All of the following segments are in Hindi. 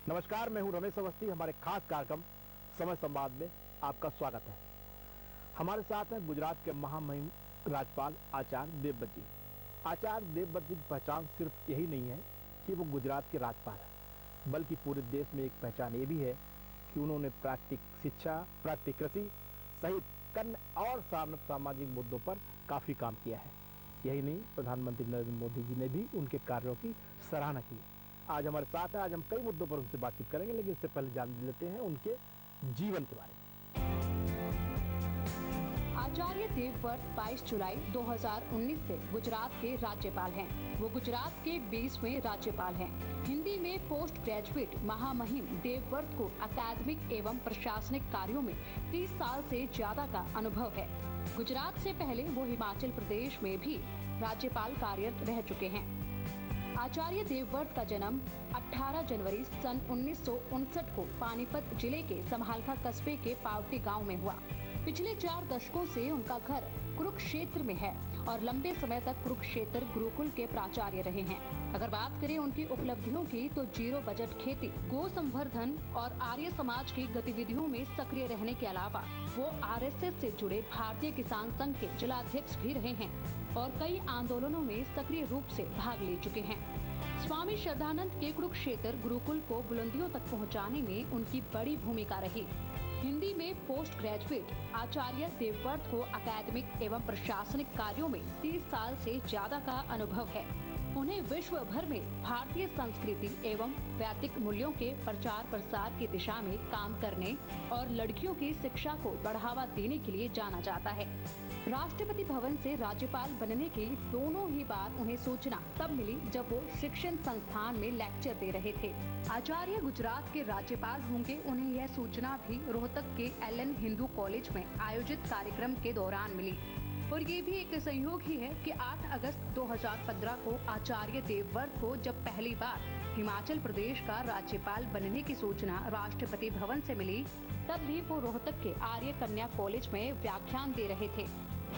नमस्कार, मैं हूं रमेश अवस्थी। हमारे खास कार्यक्रम समय संवाद में आपका स्वागत है। हमारे साथ हैं गुजरात के महामहिम राज्यपाल आचार्य देवव्रत जी। आचार्य देवव्रत जी की पहचान सिर्फ यही नहीं है कि वो गुजरात के राज्यपाल हैं, बल्कि पूरे देश में एक पहचान ये भी है कि उन्होंने प्राकृतिक शिक्षा, प्राकृतिक कृषि सहित कन्या और सामाजिक मुद्दों पर काफी काम किया है। यही नहीं, प्रधानमंत्री नरेंद्र मोदी जी ने भी उनके कार्यों की सराहना की। आज हमारे साथ है। आज हम कई मुद्दों पर उनसे बातचीत करेंगे, लेकिन इससे पहले जान लेते हैं उनके जीवन के बारे में। आचार्य देवव्रत 22 जुलाई 2019 से गुजरात के राज्यपाल हैं। वो गुजरात के 20वें राज्यपाल हैं। हिंदी में पोस्ट ग्रेजुएट महामहिम देवव्रत को अकादमिक एवं प्रशासनिक कार्यों में 30 साल से ज्यादा का अनुभव है। गुजरात से पहले वो हिमाचल प्रदेश में भी राज्यपाल कार्यरत रह चुके हैं। आचार्य देवव्रत का जन्म 18 जनवरी सन 1959 को पानीपत जिले के समालखा कस्बे के पावटी गांव में हुआ। पिछले 4 दशकों से उनका घर कुरुक्षेत्र में है और लंबे समय तक कुरुक्षेत्र गुरुकुल के प्राचार्य रहे हैं। अगर बात करें उनकी उपलब्धियों की, तो जीरो बजट खेती, गो संवर्धन और आर्य समाज की गतिविधियों में सक्रिय रहने के अलावा वो आरएसएस से जुड़े भारतीय किसान संघ के जिलाध्यक्ष भी रहे हैं और कई आंदोलनों में सक्रिय रूप से भाग ले चुके हैं। स्वामी श्रद्धानंद के कुरुक्षेत्र गुरुकुल को बुलंदियों तक पहुंचाने में उनकी बड़ी भूमिका रही। हिंदी में पोस्ट ग्रेजुएट आचार्य देवव्रत को अकादमिक एवं प्रशासनिक कार्यों में 30 साल से ज्यादा का अनुभव है। उन्हें विश्व भर में भारतीय संस्कृति एवं वैदिक मूल्यों के प्रचार प्रसार की दिशा में काम करने और लड़कियों की शिक्षा को बढ़ावा देने के लिए जाना जाता है। राष्ट्रपति भवन से राज्यपाल बनने की दोनों ही बार उन्हें सूचना तब मिली जब वो शिक्षण संस्थान में लेक्चर दे रहे थे। आचार्य गुजरात के राज्यपाल होंगे, उन्हें यह सूचना भी रोहतक के एलन हिंदू कॉलेज में आयोजित कार्यक्रम के दौरान मिली। और ये भी एक संयोग ही है कि 8 अगस्त 2015 को आचार्य देवव्रत को जब पहली बार हिमाचल प्रदेश का राज्यपाल बनने की सूचना राष्ट्रपति भवन से मिली, तब भी वो रोहतक के आर्य कन्या कॉलेज में व्याख्यान दे रहे थे।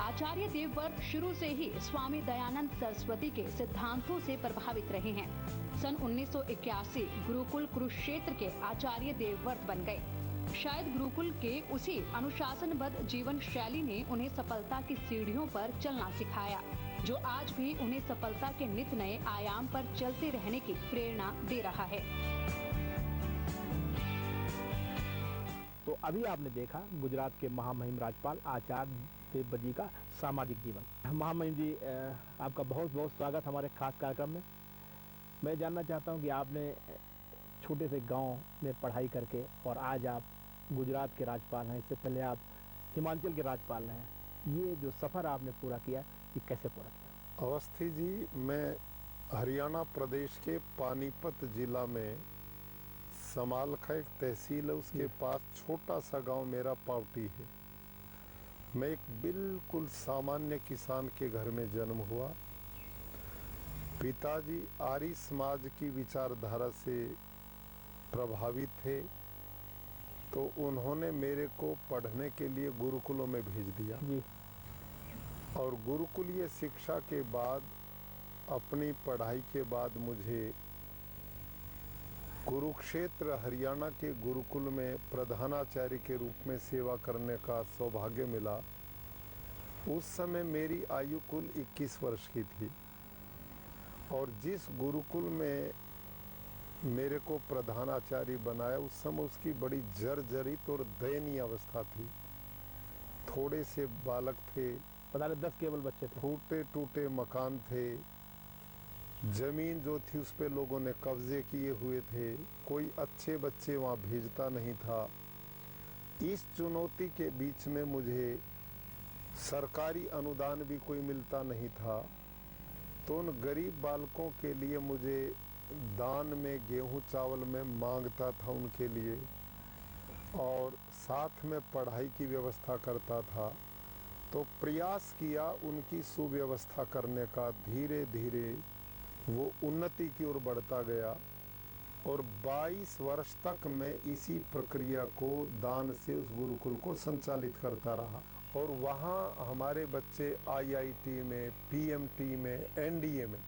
आचार्य देवव्रत शुरू से ही स्वामी दयानंद सरस्वती के सिद्धांतों से प्रभावित रहे हैं। सन 1981 गुरुकुल कुरुक्षेत्र के आचार्य देवव्रत बन गए। शायद गुरुकुल के उसी अनुशासनबद्ध जीवन शैली ने उन्हें सफलता की सीढ़ियों पर चलना सिखाया, जो आज भी उन्हें सफलता के नित नए आयाम पर चलते रहने की प्रेरणा दे रहा है। तो अभी आपने देखा गुजरात के महामहिम राज्यपाल आचार्य देवव्रत जी का सामाजिक जीवन। महामहिम जी, आपका बहुत बहुत स्वागत हमारे खास कार्यक्रम में। मैं जानना चाहता हूं कि आपने छोटे से गांव में पढ़ाई करके और आज आप गुजरात के राज्यपाल हैं, इससे पहले आप हिमाचल के राज्यपाल हैं, ये जो सफर आपने पूरा किया, ये कैसे पूरा किया? अवस्थी जी, मैं हरियाणा प्रदेश के पानीपत जिला में समालखा एक तहसील है, उसके पास छोटा सा गांव मेरा पावटी है। मैं एक बिल्कुल सामान्य किसान के घर में जन्म हुआ। पिताजी आर्य समाज की विचारधारा से प्रभावित थे, तो उन्होंने मेरे को पढ़ने के लिए गुरुकुलों में भेज दिया जी। और गुरुकुलीय शिक्षा के बाद, अपनी पढ़ाई के बाद मुझे कुरुक्षेत्र हरियाणा के गुरुकुल में प्रधानाचार्य के रूप में सेवा करने का सौभाग्य मिला। उस समय मेरी आयु कुल 21 वर्ष की थी और जिस गुरुकुल में मेरे को प्रधानाचार्य बनाया, उस समय उसकी बड़ी जर्जरित और दयनीय अवस्था थी। थोड़े से बालक थे, पता नहीं 10 केवल बच्चे थे, टूटे टूटे मकान थे, जमीन जो थी उस पे लोगों ने कब्जे किए हुए थे, कोई अच्छे बच्चे वहाँ भेजता नहीं था। इस चुनौती के बीच में मुझे सरकारी अनुदान भी कोई मिलता नहीं था, तो उन गरीब बालकों के लिए मुझे दान में गेहूं चावल में मांगता था उनके लिए, और साथ में पढ़ाई की व्यवस्था करता था। तो प्रयास किया उनकी सुव्यवस्था करने का। धीरे धीरे वो उन्नति की ओर बढ़ता गया और 22 वर्ष तक मैं इसी प्रक्रिया को दान से उस गुरुकुल को संचालित करता रहा। और वहाँ हमारे बच्चे आईआईटी में, पीएमटी में, एनडीए में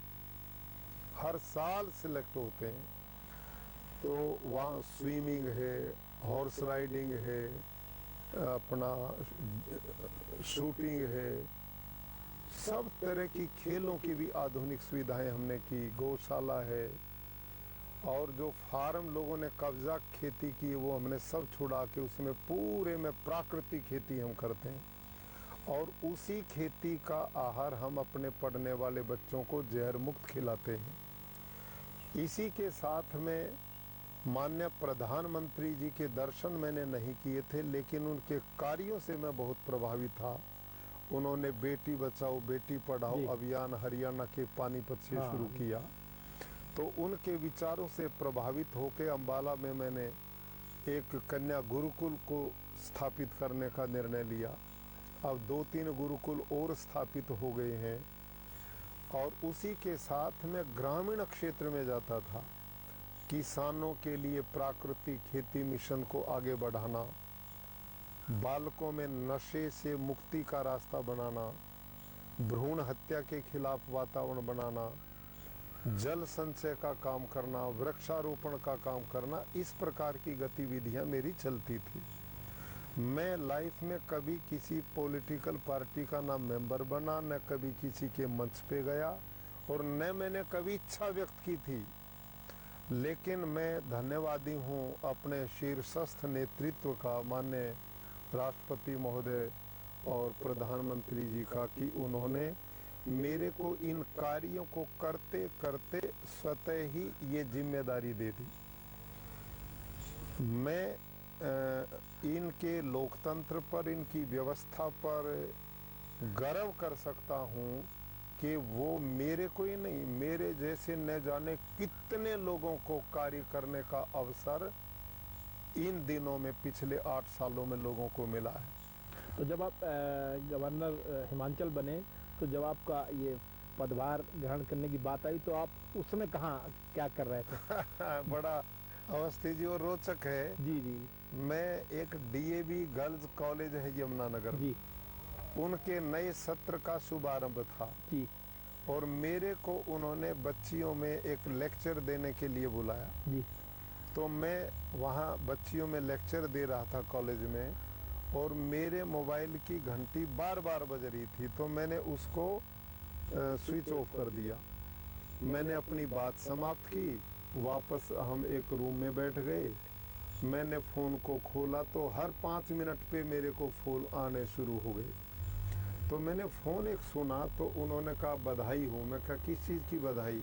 हर साल सिलेक्ट होते हैं। तो वहाँ स्विमिंग है, हॉर्स राइडिंग है, अपना शूटिंग है, सब तरह की खेलों की भी आधुनिक सुविधाएं हमने की। गौशाला है, और जो फार्म लोगों ने कब्जा खेती की वो हमने सब छुड़ा के उसमें पूरे में प्राकृतिक खेती हम करते हैं, और उसी खेती का आहार हम अपने पढ़ने वाले बच्चों को जहर मुक्त खिलाते हैं। इसी के साथ में माननीय प्रधानमंत्री जी के दर्शन मैंने नहीं किए थे, लेकिन उनके कार्यों से मैं बहुत प्रभावित था। उन्होंने बेटी बचाओ बेटी पढ़ाओ अभियान हरियाणा के पानीपत से शुरू किया, तो उनके विचारों से प्रभावित होकर अम्बाला में मैंने एक कन्या गुरुकुल को स्थापित करने का निर्णय लिया। अब 2-3 गुरुकुल और स्थापित हो गए हैं, और उसी के साथ में ग्रामीण क्षेत्र में जाता था, किसानों के लिए प्राकृतिक खेती मिशन को आगे बढ़ाना, बालकों में नशे से मुक्ति का रास्ता बनाना, भ्रूण हत्या के खिलाफ वातावरण बनाना, जल संचय का काम करना, वृक्षारोपण का काम करना, इस प्रकार की गतिविधियां मेरी चलती थी। मैं लाइफ में कभी किसी पॉलिटिकल पार्टी का ना मेंबर बना, न कभी किसी के मंच पे गया, और न मैंने कभी इच्छा व्यक्त की थी। लेकिन मैं धन्यवादी हूँ अपने शीर्षस्थ नेतृत्व का, माननीय राष्ट्रपति महोदय और प्रधानमंत्री जी का, कि उन्होंने मेरे को इन कार्यों को करते करते स्वतः ही ये जिम्मेदारी दे दी। मैं इनके लोकतंत्र पर, इनकी व्यवस्था पर गर्व कर सकता हूँ कि वो मेरे को ही नहीं, मेरे जैसे न जाने कितने लोगों को कार्य करने का अवसर इन दिनों में, पिछले 8 सालों में लोगों को मिला है। तो जब आप गवर्नर हिमाचल बने, तो जब आपका ये पदभार ग्रहण करने की बात आई, तो आप उस समय कहाँ क्या कर रहे थे? बड़ा अवस्थी जी और रोचक है। जी जी मैं एक डीएवी गर्ल्स कॉलेज है यमुनानगर जी, उनके नए सत्र का शुभारंभ था जी और मेरे को उन्होंने बच्चियों में एक लेक्चर देने के लिए बुलाया। जी, तो मैं वहाँ बच्चियों में लेक्चर दे रहा था कॉलेज में, और मेरे मोबाइल की घंटी बार बार बज रही थी, तो मैंने उसको स्विच ऑफ कर दिया। मैंने अपनी बात समाप्त की, वापस हम एक रूम में बैठ गए। मैंने फ़ोन को खोला तो हर 5 मिनट पे मेरे को फ़ोन आने शुरू हो गए। तो मैंने फ़ोन एक सुना, तो उन्होंने कहा बधाई हो। मैं कहा किस चीज़ की बधाई?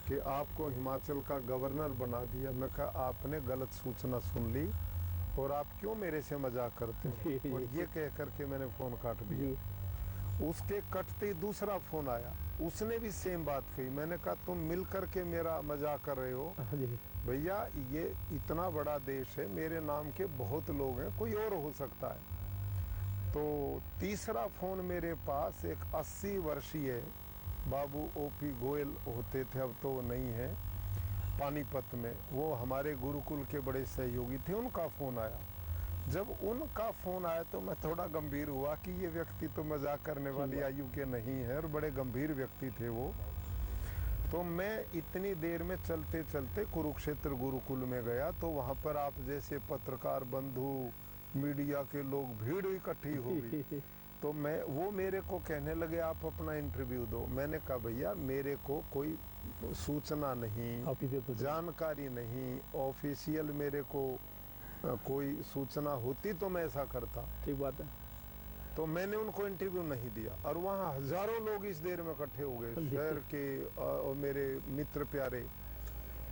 कि आपको हिमाचल का गवर्नर बना दिया। मैं कहा आपने गलत सूचना सुन ली और आप क्यों मेरे से मजाक करते हो? और ये कह करके मैंने फ़ोन काट दिया। उसके कटते ही दूसरा फ़ोन आया, उसने भी सेम बात कही। मैंने कहा तुम मिल करके मेरा मजाक कर रहे हो। भैया ये इतना बड़ा देश है, मेरे नाम के बहुत लोग हैं, कोई और हो सकता है। तो तीसरा फ़ोन मेरे पास एक 80 वर्षीय बाबू ओपी गोयल होते थे, अब तो वो नहीं है, पानीपत में। वो हमारे गुरुकुल के बड़े सहयोगी थे, उनका फ़ोन आया। जब उनका फ़ोन आया तो मैं थोड़ा गंभीर हुआ कि ये व्यक्ति तो मजाक करने वाली आयु के नहीं है, और बड़े गंभीर व्यक्ति थे वो। तो मैं इतनी देर में चलते चलते कुरुक्षेत्र गुरुकुल में गया, तो वहाँ पर आप जैसे पत्रकार बंधु, मीडिया के लोग, भीड़ इकट्ठी हो गई। तो वो मेरे को कहने लगे आप अपना इंटरव्यू दो। मैंने कहा भैया मेरे को कोई सूचना नहीं, जानकारी नहीं, ऑफिशियल मेरे को कोई सूचना होती तो मैं ऐसा करता। ठीक बात है। तो मैंने उनको इंटरव्यू नहीं दिया, और वहाँ हजारों लोग इस देर में इकट्ठे हो गए, शहर के और मेरे मित्र प्यारे।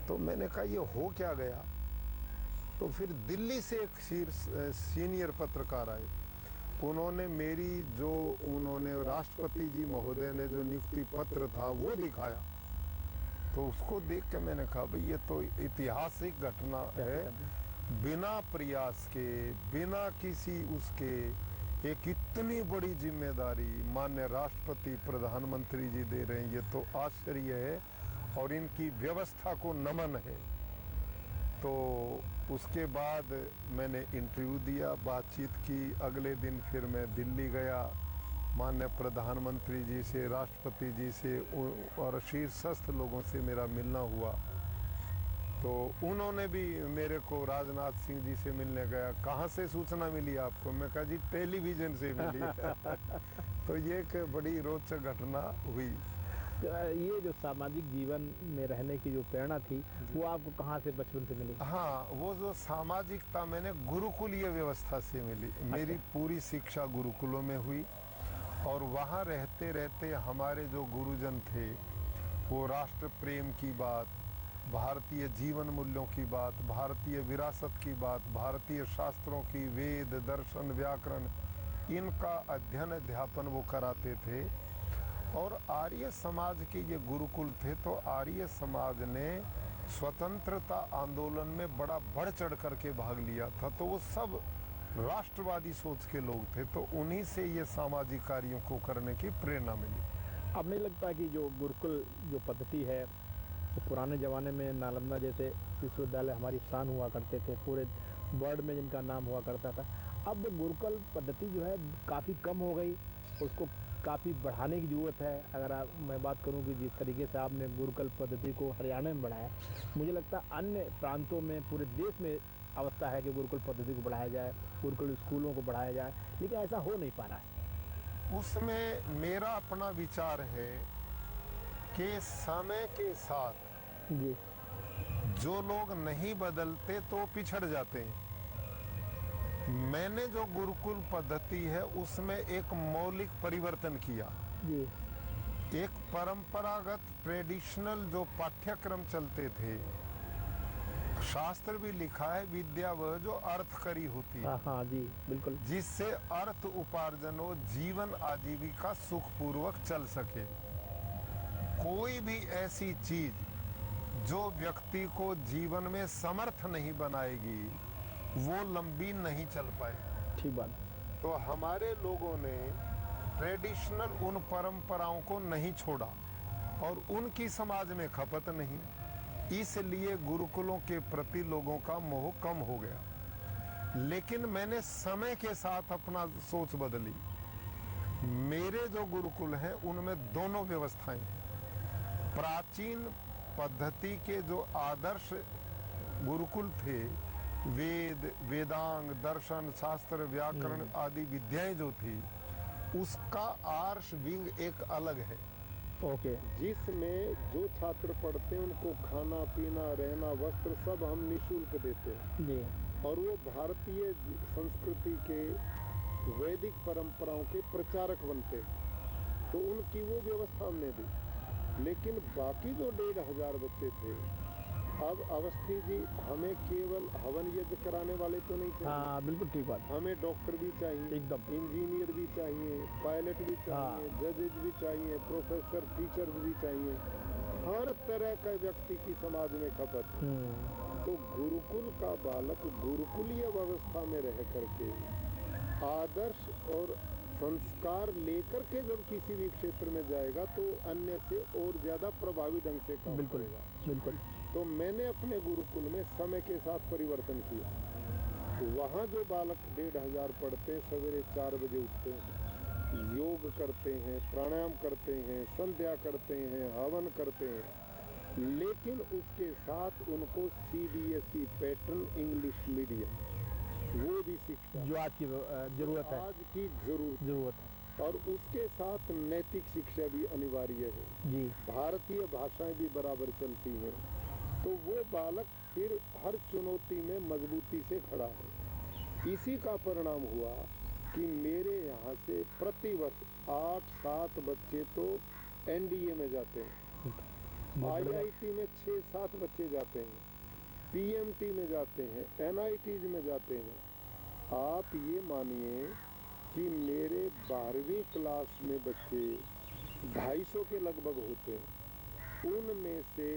तो मैंने कहा ये हो क्या गया? तो फिर दिल्ली से एक सीनियर पत्रकार आए, उन्होंने मेरी उन्होंने राष्ट्रपति जी महोदय ने जो नियुक्ति पत्र था वो दिखाया। तो उसको देख के मैंने कहा भाई ये तो ऐतिहासिक घटना है, बिना प्रयास के, बिना किसी उसके एक इतनी बड़ी जिम्मेदारी माननीय राष्ट्रपति प्रधानमंत्री जी दे रहे हैं, ये तो आश्चर्य है और इनकी व्यवस्था को नमन है। तो उसके बाद मैंने इंटरव्यू दिया, बातचीत की। अगले दिन फिर मैं दिल्ली गया, माननीय प्रधानमंत्री जी से, राष्ट्रपति जी से और शीर्षस्थ लोगों से मेरा मिलना हुआ। तो उन्होंने भी मेरे को राजनाथ सिंह जी से मिलने गया, कहाँ से सूचना मिली आपको? मैं कहा जी टेलीविजन से मिली। तो ये एक बड़ी रोचक घटना हुई। ये जो सामाजिक जीवन में रहने की जो प्रेरणा थी वो आपको कहाँ से बचपन से मिली? हाँ, वो जो सामाजिकता मैंने गुरुकुलीय व्यवस्था से मिली। मेरी पूरी शिक्षा गुरुकुलों में हुई और वहाँ रहते रहते हमारे जो गुरुजन थे वो राष्ट्र प्रेम की बात, भारतीय जीवन मूल्यों की बात, भारतीय विरासत की बात, भारतीय शास्त्रों की, वेद दर्शन व्याकरण, इनका अध्ययन अध्यापन वो कराते थे। और आर्य समाज के ये गुरुकुल थे, तो आर्य समाज ने स्वतंत्रता आंदोलन में बड़ा बढ़ चढ़ करके भाग लिया था, तो वो सब राष्ट्रवादी सोच के लोग थे, तो उन्हीं से ये सामाजिक कार्यों को करने की प्रेरणा मिली। अब नहीं लगता कि जो गुरुकुल जो पद्धति है, तो पुराने ज़माने में नालंदा जैसे विश्वविद्यालय हमारी शान हुआ करते थे, पूरे वर्ल्ड में जिनका नाम हुआ करता था, अब गुरुकुल पद्धति जो है काफ़ी कम हो गई, उसको काफ़ी बढ़ाने की ज़रूरत है। अगर मैं बात करूं कि जिस तरीके से आपने गुरुकुल पद्धति को हरियाणा में बढ़ाया, मुझे लगता है अन्य प्रांतों में पूरे देश में अवस्था है कि गुरुकुल पद्धति को बढ़ाया जाए, गुरुकुल स्कूलों को बढ़ाया जाए, लेकिन ऐसा हो नहीं पा रहा है। उसमें मेरा अपना विचार है कि समय के साथ जी जो लोग नहीं बदलते तो पिछड़ जाते हैं। मैंने जो गुरुकुल पद्धति है उसमें एक मौलिक परिवर्तन किया। जी एक परंपरागत ट्रेडिशनल जो पाठ्यक्रम चलते थे, शास्त्र भी लिखा है, विद्या वह जो अर्थ करी होती है, हाँ जी बिल्कुल, जिससे अर्थ उपार्जन हो, जीवन आजीविका सुखपूर्वक चल सके। कोई भी ऐसी चीज जो व्यक्ति को जीवन में समर्थ नहीं बनाएगी वो लंबी नहीं चल पाए। ठीक बात। तो हमारे लोगों ने ट्रेडिशनल उन परंपराओं को नहीं छोड़ा और उनकी समाज में खपत नहीं, इसलिए गुरुकुलों के प्रति लोगों का मोह कम हो गया। लेकिन मैंने समय के साथ अपना सोच बदली। मेरे जो गुरुकुल हैं उनमें दोनों व्यवस्थाएं हैं। प्राचीन पद्धति के जो आदर्श गुरुकुल थे, वेद वेदांग दर्शन शास्त्र व्याकरण आदि विद्याएं जो थी, उसका आर्ष विंग एक अलग है। ओके, जिसमें जो छात्र पढ़ते हैं उनको खाना पीना रहना वस्त्र सब हम निःशुल्क देते हैं जी और वो भारतीय संस्कृति के वैदिक परंपराओं के प्रचारक बनते हैं, तो उनकी वो व्यवस्था हमने दी। लेकिन बाकी जो 1500 बच्चे थे, अब अवस्थी जी हमें केवल हवन यज्ञ कराने वाले तो नहीं चाहिए। हाँ बिल्कुल ठीक बात, हमें डॉक्टर भी चाहिए, एकदम इंजीनियर भी चाहिए, पायलट भी चाहिए, जजेज भी चाहिए, प्रोफेसर टीचर्स भी चाहिए, हर तरह का व्यक्ति की समाज में खपत है। तो गुरुकुल का बालक गुरुकुलीय व्यवस्था में रह करके आदर्श और संस्कार लेकर के जब किसी भी क्षेत्र में जाएगा तो अन्य से और ज्यादा प्रभावी ढंग से काम बिल्कुल करेगा। बिल्कुल। तो मैंने अपने गुरुकुल में समय के साथ परिवर्तन किया। वहाँ जो बालक 1500 पढ़ते हैं, सवेरे 4 बजे उठते हैं, योग करते हैं, प्राणायाम करते हैं, संध्या करते हैं, हवन करते हैं, लेकिन उसके साथ उनको CBSE पैटर्न इंग्लिश मीडियम वो भी शिक्षा जो आज की जरूरत है, आज की जरूरत है और उसके साथ नैतिक शिक्षा भी अनिवार्य है। जी। भारतीय भाषाएं भी बराबर चलती हैं, तो वो बालक फिर हर चुनौती में मजबूती से खड़ा है। इसी का परिणाम हुआ कि मेरे यहाँ से प्रतिवर्ष 8-7 बच्चे तो NDA में जाते हैं, IIT में 6-7 बच्चे जाते हैं, PMT में जाते हैं, NITs में जाते हैं। आप ये मानिए कि मेरे 12वीं क्लास में बच्चे 250 के लगभग होते हैं, उनमें से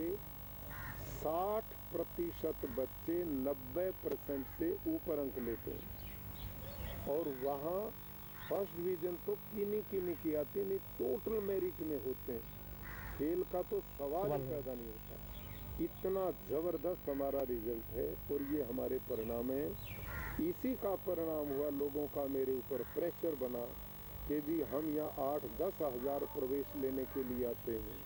60% बच्चे 90% से ऊपर अंक लेते हैं और वहाँ फर्स्ट डिवीजन तो किन्हीं की आती नहीं, टोटल मेरिट में होते हैं। फेल का तो सवाल ही पैदा नहीं होता। इतना जबरदस्त हमारा रिजल्ट है और ये हमारे परिणाम है। इसी का परिणाम हुआ लोगों का मेरे ऊपर प्रेशर बना कि जी हम यहाँ 8-10 हज़ार प्रवेश लेने के लिए आते हैं,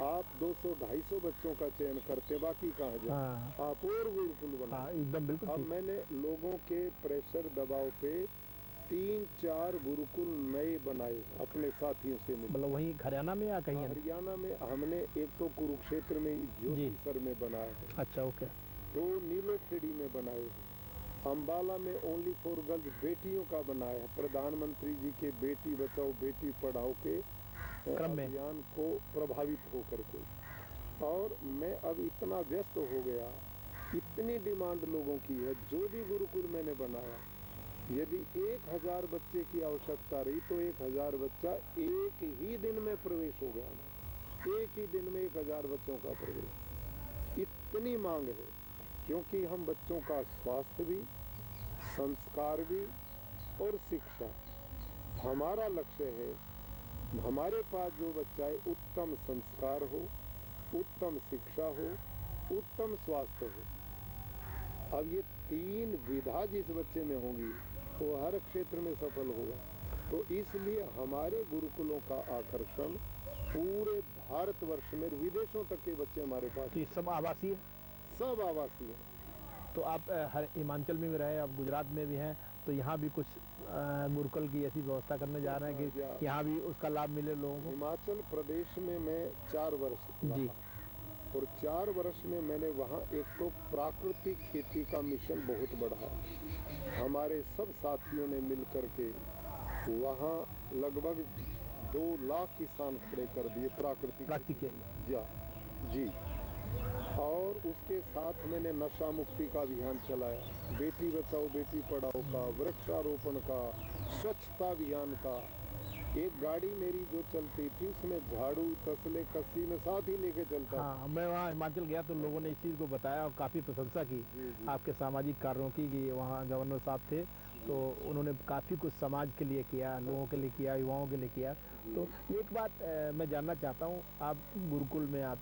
आप 200-250 बच्चों का चयन करते, बाकी कहाँ जाए? हाँ आप और गुरुकुल बनाए। हाँ एकदम बिल्कुल अब ठीक। मैंने लोगों के प्रेशर दबाव पे 3-4 गुरुकुल नए बनाए अपने साथियों से मिलकर। मतलब वहीं हरियाणा में या कहीं अन्य? हरियाणा में हमने एक तो कुरुक्षेत्र में ज्योतिसर में बनाया है, अच्छा ओके। 2 नीलोखेड़ी में बनाए हैं, अम्बाला में ओनली फॉर गर्ल्स बेटियों का बनाया है, प्रधानमंत्री जी के बेटी बचाओ बेटी पढ़ाओ के क्रम में। अभियान को प्रभावित होकर के। और मैं अब इतना व्यस्त हो गया, इतनी डिमांड लोगों की है, जो भी गुरुकुल मैंने बनाया, यदि 1000 बच्चे की आवश्यकता रही तो 1000 बच्चा एक ही दिन में प्रवेश हो गया ना, एक ही दिन में 1000 बच्चों का प्रवेश। इतनी मांग है, क्योंकि हम बच्चों का स्वास्थ्य भी, संस्कार भी और शिक्षा हमारा लक्ष्य है। हमारे पास जो बच्चा है उत्तम संस्कार हो, उत्तम शिक्षा हो, उत्तम स्वास्थ्य हो। अब ये 3 विधा जिस बच्चे में होंगी वो हर क्षेत्र में सफल होगा। तो इसलिए हमारे गुरुकुलों का आकर्षण पूरे भारतवर्ष में, विदेशों तक के बच्चे हमारे पास, तो ये सब आवासीय? सब आवासीय। तो आप हर हिमाचल में भी रहे, आप गुजरात में भी हैं, तो यहाँ भी कुछ गुरुकुल की ऐसी व्यवस्था करने जा रहे हैं कि यहाँ भी उसका लाभ मिले लोगों को? हिमाचल प्रदेश में मैं 4 वर्ष जी। रहा और 4 वर्ष में मैंने वहाँ एक तो प्राकृतिक खेती का मिशन बहुत बढ़ाया। हमारे सब साथियों ने मिल करके वहाँ लगभग 2 लाख किसान खड़े कर दिए प्राकृतिक जी। और उसके साथ मैंने नशा मुक्ति का अभियान चलाया, बेटी बचाओ बेटी पढ़ाओ का, वृक्षारोपण का, स्वच्छता अभियान का। एक गाड़ी मेरी जो चलती थी उसमें झाड़ू तसले कस्सी में साथ ही लेके चलता। हाँ, मैं वहाँ हिमाचल गया तो लोगों ने इस चीज़ को बताया और काफ़ी प्रशंसा की आपके सामाजिक कार्यों की, कि वहाँ गवर्नर साहब थे तो उन्होंने काफ़ी कुछ समाज के लिए किया, लोगों के लिए किया, युवाओं के लिए किया। तो एक बात मैं जानना चाहता हूँ, आप गुरुकुल में आप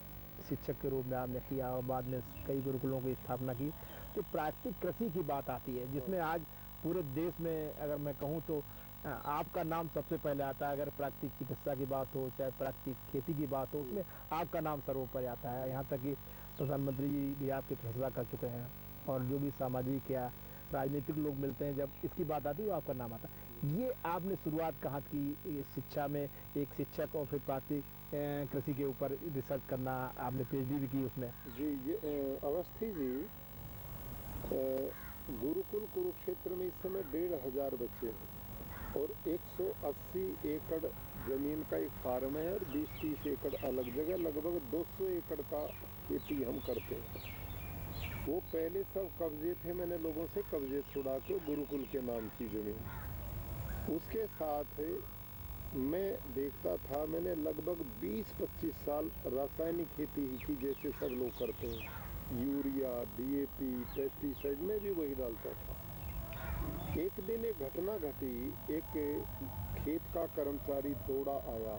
शिक्षक के रूप में आपने किया और बाद में कई गुरुकुलों की स्थापना की, तो प्राकृतिक कृषि की बात आती है जिसमें आज पूरे देश में अगर मैं कहूँ तो आपका नाम सबसे पहले आता है। अगर प्राकृतिक चिकित्सा की बात हो, चाहे प्राकृतिक खेती की बात हो, उसमें आपका नाम सर्वोपरि आता है। यहाँ तक कि प्रधानमंत्री जी भी आपकी प्रशंसा कर चुके हैं और जो भी सामाजिक या राजनीतिक लोग मिलते हैं जब इसकी बात आती है तो आपका नाम आता है। ये आपने शुरुआत कहाँ की शिक्षा में, एक शिक्षक और फिर प्राकृतिक कृषि के ऊपर रिसर्च करना, आपने PhD भी की उसमें? जी, ये अवस्थी जी, गुरुकुल कुरुक्षेत्र में इस समय 1500 बच्चे हैं और 180 एकड़ जमीन का एक फार्म है और 20-30 एकड़ अलग जगह, लगभग 200 एकड़ का खेती हम करते हैं। वो पहले सब कब्जे थे, मैंने लोगों से कब्जे छुड़ा के गुरुकुल के नाम की जमीन। उसके साथ मैं देखता था, मैंने लगभग 20-25 साल रासायनिक खेती ही की जैसे सब लोग करते हैं, यूरिया, DAP, पेस्टिसाइड, में भी वही डालता था। एक दिन एक घटना घटी, एक खेत का कर्मचारी दौड़ा आया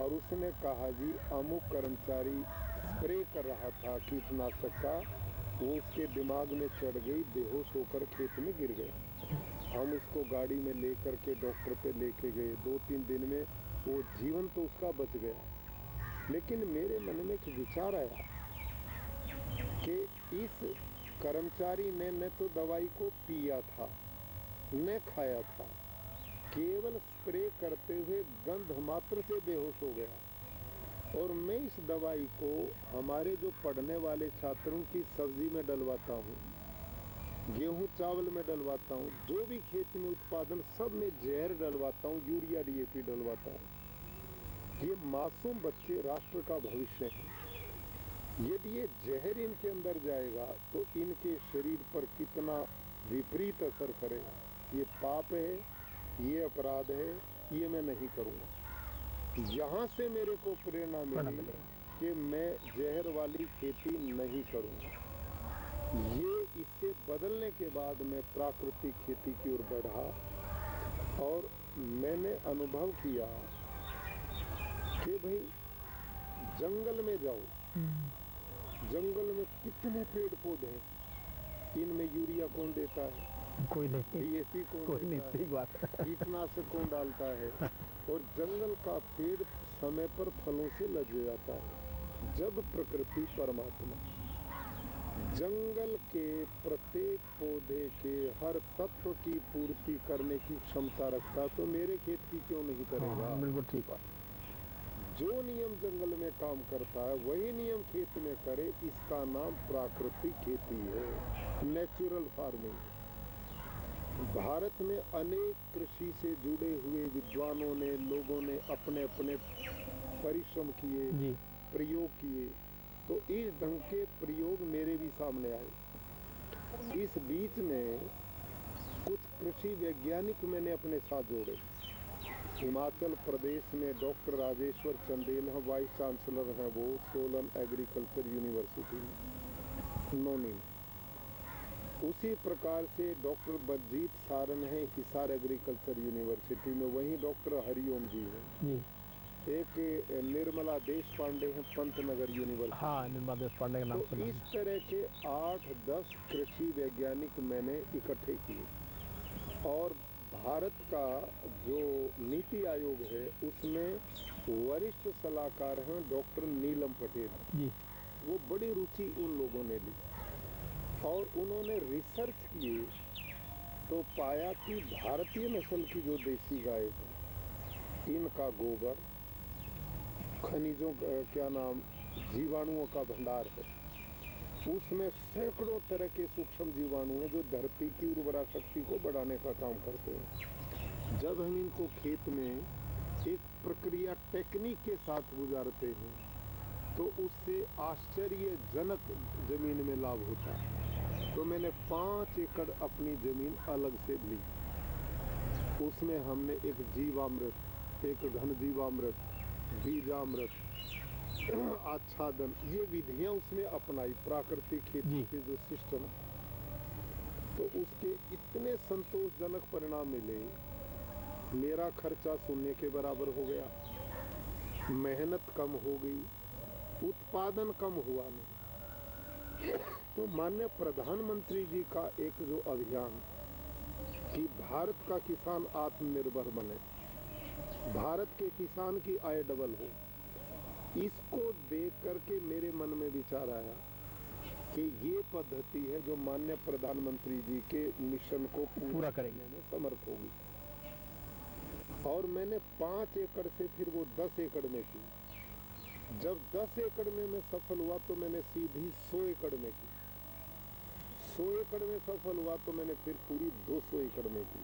और उसने कहा जी अमुक कर्मचारी स्प्रे कर रहा था कीटनाशक का, वो उसके दिमाग में चढ़ गई, बेहोश होकर खेत में गिर गया। हम उसको गाड़ी में लेकर के डॉक्टर पे लेके गए, 2-3 दिन में वो जीवन तो उसका बच गया। लेकिन मेरे मन में एक विचार आया कि इस कर्मचारी ने न तो दवाई को पिया था न खाया था, केवल स्प्रे करते हुए गंध मात्र से बेहोश हो गया। और मैं इस दवाई को हमारे जो पढ़ने वाले छात्रों की सब्जी में डलवाता हूँ, गेहूं चावल में डलवाता हूँ, जो भी खेत में उत्पादन सब में जहर डलवाता हूँ, यूरिया DAP डलवाता हूँ। ये मासूम बच्चे राष्ट्र का भविष्य है। यदि ये जहर इनके अंदर जाएगा तो इनके शरीर पर कितना विपरीत असर करेगा। ये पाप है, ये अपराध है, ये मैं नहीं करूँगा। यहाँ से मेरे को प्रेरणा मिली कि मैं जहर वाली खेती नहीं करूँगा। ये इससे बदलने के बाद मैं प्राकृतिक खेती की ओर बढ़ा और मैंने अनुभव किया कि भाई जंगल में जाओ, जंगल में कितने पेड़ पौधे हैं, इनमें यूरिया कौन देता है? कोई नहीं। DAP कौन देता है? ठीक बात। कीटनाशक कौन डालता है? और जंगल का पेड़ समय पर फलों से लज जाता है। जब प्रकृति परमात्मा जंगल के प्रत्येक पौधे के हर तत्व की पूर्ति करने की क्षमता रखता, तो मेरे खेत की क्यों नहीं करेगा? बिल्कुल ठीक बात। जो नियम जंगल में काम करता है वही नियम खेत में करे, इसका नाम प्राकृतिक खेती है, नेचुरल फार्मिंग। भारत में अनेक कृषि से जुड़े हुए विद्वानों ने, लोगों ने अपने अपने परिश्रम किए, जी प्रयोग किए, तो इस ढंग के प्रयोग मेरे भी सामने आए। इस बीच में कुछ कृषि वैज्ञानिक मैंने अपने साथ जोड़े। हिमाचल प्रदेश में डॉक्टर राजेश्वर चंदेल हैं, वाइस चांसलर हैं वो, सोलन एग्रीकल्चर यूनिवर्सिटी में, नोनी। उसी प्रकार से डॉक्टर बलजीत सारन हैं, हिसार एग्रीकल्चर यूनिवर्सिटी में, वहीं डॉक्टर हरिओम जी हैं। जी। एक निर्मला देश पांडे हैं, पंतनगर यूनिवर्सिटी। हाँ, निर्मला देश पांडे का नाम तो सुना इस है। तरह के 8-10 कृषि वैज्ञानिक मैंने इकट्ठे किए, और भारत का जो नीति आयोग है उसमें वरिष्ठ सलाहकार हैं डॉक्टर नीलम पटेल जी। वो बड़ी रुचि उन लोगों ने ली, और उन्होंने रिसर्च किए तो पाया कि भारतीय नस्ल की जो देसी गाय है, इनका गोबर, खनिजों का क्या नाम, जीवाणुओं का भंडार है, उसमें सैकड़ों तरह के सूक्ष्म जीवाणु हैं जो धरती की उर्वरा शक्ति को बढ़ाने का काम करते हैं। जब हम इनको खेत में एक प्रक्रिया टेक्निक के साथ गुजारते हैं तो उससे आश्चर्यजनक जमीन में लाभ होता है। तो मैंने 5 एकड़ अपनी जमीन अलग से ली, उसमें हमने एक जीवामृत, एक घन जीवामृत, बीजामृत, आच्छादन, ये विधियां उसमें अपनाई, प्राकृतिक खेती के जो सिस्टम, तो उसके इतने संतोषजनक परिणाम मिले। मेरा खर्चा शून्य के बराबर हो गया, मेहनत कम हो गई, उत्पादन कम हुआ नहीं। तो माननीय प्रधानमंत्री जी का एक जो अभियान कि भारत का किसान आत्मनिर्भर बने, भारत के किसान की आय डबल हो, इसको देख करके मेरे मन में विचार आया कि ये पद्धति है जो माननीय प्रधानमंत्री जी के मिशन को पूरा करने में समर्थ होगी। और मैंने 5 एकड़ से फिर वो 10 एकड़ में की। जब 10 एकड़ में मैं सफल हुआ तो मैंने सीधी 100 एकड़ में की। 100 एकड़ में सफल हुआ तो मैंने फिर पूरी 200 एकड़ में की।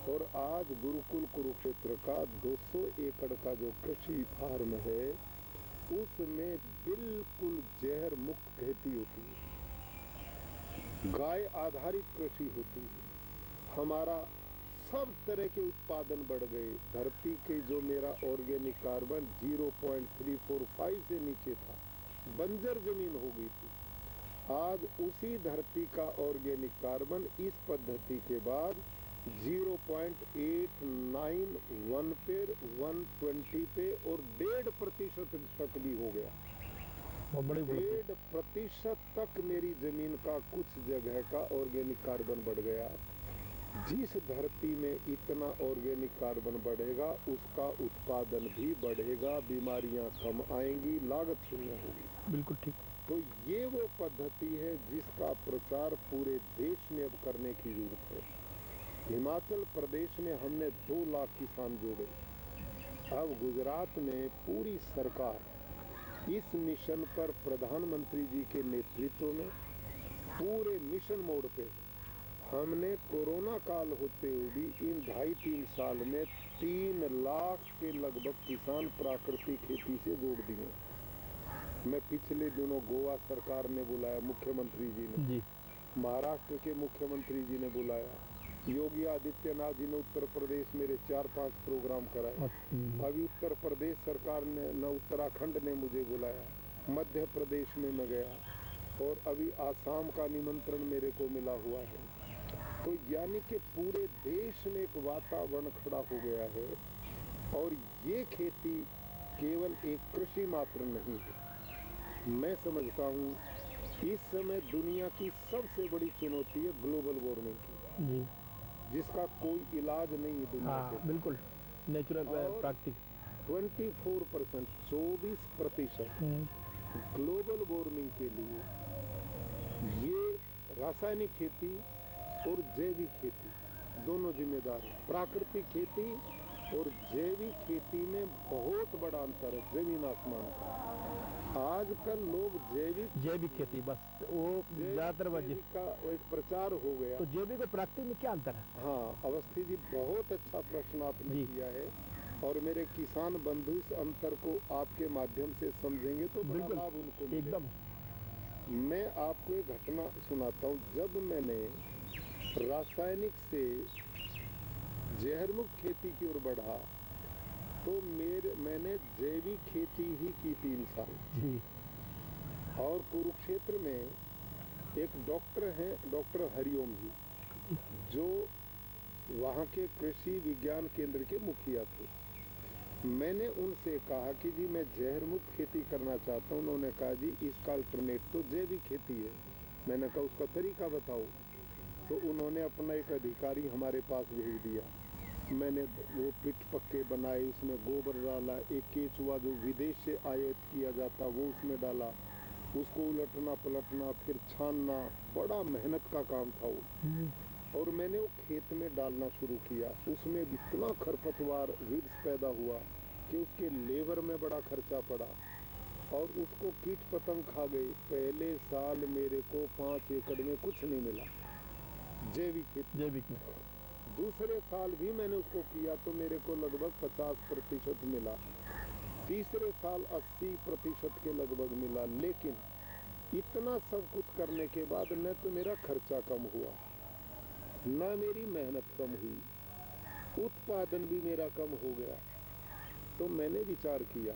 और आज गुरुकुल कुरुक्षेत्र का 200 एकड़ का जो कृषि फार्म है उसमें बिल्कुल जहर मुक्त खेती होती है, गाय आधारित कृषि होती है। हमारा सब तरह के उत्पादन बढ़ गए। धरती के जो मेरा ऑर्गेनिक कार्बन 0.345 से नीचे था, बंजर जमीन हो गई थी, आज उसी धरती का ऑर्गेनिक कार्बन इस पद्धति के बाद 0.891 पे, 120 पे और 1.5% तक भी हो गया। 1.5% तक मेरी जमीन का कुछ जगह का ऑर्गेनिक कार्बन बढ़ गया। जिस धरती में इतना ऑर्गेनिक कार्बन बढ़ेगा उसका उत्पादन भी बढ़ेगा, बीमारियां कम आएंगी, लागत शून्य होगी। बिल्कुल ठीक। तो ये वो पद्धति है जिसका प्रचार पूरे देश में अब करने की जरूरत है। हिमाचल प्रदेश में हमने 2 लाख किसान जोड़े। अब गुजरात में पूरी सरकार इस मिशन पर प्रधानमंत्री जी के नेतृत्व में पूरे मिशन मोड पे, हमने कोरोना काल होते हुए भी इन 2.5-3 साल में 3 लाख के लगभग किसान प्राकृतिक खेती से जोड़ दिए। मैं पिछले दिनों गोवा सरकार ने बुलाया, मुख्यमंत्री जी ने जी। महाराष्ट्र के मुख्यमंत्री जी ने बुलाया, योगी आदित्यनाथ जी ने उत्तर प्रदेश मेरे 4-5 प्रोग्राम कराए। अभी उत्तर प्रदेश सरकार ने न उत्तराखंड ने मुझे बुलाया, मध्य प्रदेश में मैं गया, और अभी आसाम का निमंत्रण मेरे को मिला हुआ है। तो यानी कि पूरे देश में एक वातावरण खड़ा हो गया है। और ये खेती केवल एक कृषि मात्र नहीं है। मैं समझता हूँ इस समय दुनिया की सबसे बड़ी चुनौती है ग्लोबल वार्मिंग की, जी। जिसका कोई इलाज नहीं है दुनिया हाँ, के। बिल्कुल नेचुरल प्राकृतिक। 24%, 24% ग्लोबल वार्मिंग के लिए ये रासायनिक खेती और जैविक खेती दोनों जिम्मेदार हैं। प्राकृतिक खेती और जैविक खेती में बहुत बड़ा अंतर है, जमीन आसमान का। आजकल लोग जैविक खेती बस वो ज्यादातर जैविक का एक प्रचार हो गया। तो जैविक और प्राकृतिक में क्या अंतर है? हाँ, अवस्थी जी बहुत अच्छा प्रश्न आपने किया है और मेरे किसान बंधु इस अंतर को आपके माध्यम से समझेंगे तो बड़ा लाभ उनको मिलेगा। एकदम। मैं आपको एक घटना सुनाता हूँ। जब मैंने रासायनिक से जहरमुक्त खेती की ओर बढ़ा तो मैंने जैविक खेती ही की 3 साल। जी। और कुरुक्षेत्र में एक डॉक्टर हैं, डॉक्टर हरिओम जी, जो वहाँ के कृषि विज्ञान केंद्र के मुखिया थे। मैंने उनसे कहा कि जी मैं जहर मुक्त खेती करना चाहता हूँ। उन्होंने कहा जी इसका अल्टरनेट तो जैविक खेती है। मैंने कहा उसका तरीका बताओ। तो उन्होंने अपना एक अधिकारी हमारे पास भेज दिया। मैंने वो पिट पक्के बनाए, उसमें गोबर डाला, एक केचुआ जो विदेश से आयात किया जाता वो उसमें डाला, उसको उलटना पलटना फिर छानना, बड़ा मेहनत का काम था वो। और मैंने वो खेत में डालना शुरू किया। उसमें इतना खरपतवार विष पैदा हुआ कि उसके लेबर में बड़ा खर्चा पड़ा और उसको कीट पतंग खा गए। पहले साल मेरे को 5 एकड़ में कुछ नहीं मिला जैविक में। दूसरे साल भी मैंने उसको किया तो मेरे को लगभग 50% मिला। तीसरे साल 80% के लगभग मिला। लेकिन इतना सब कुछ करने के बाद न तो मेरा खर्चा कम हुआ, न मेरी मेहनत कम हुई, उत्पादन भी मेरा कम हो गया। तो मैंने विचार किया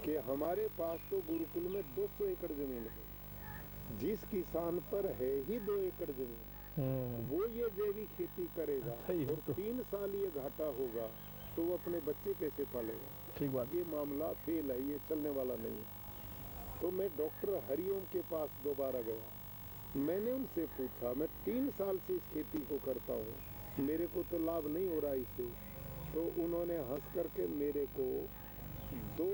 कि हमारे पास तो गुरुकुल में 200 एकड़ जमीन है। जिस किसान पर है ही 2 एकड़ जमीन, वो ये जैविक खेती करेगा और 3 साल ये घाटा होगा तो वो अपने बच्चे कैसे पालेगा? ठीक बात। ये मामला फेल है, ये चलने वाला नहीं है। तो मैं डॉक्टर हरिओम के पास दोबारा गया। मैंने उनसे पूछा, मैं 3 साल से इस खेती को करता हूँ, मेरे को तो लाभ नहीं हो रहा इससे। तो उन्होंने हंस करके मेरे को 2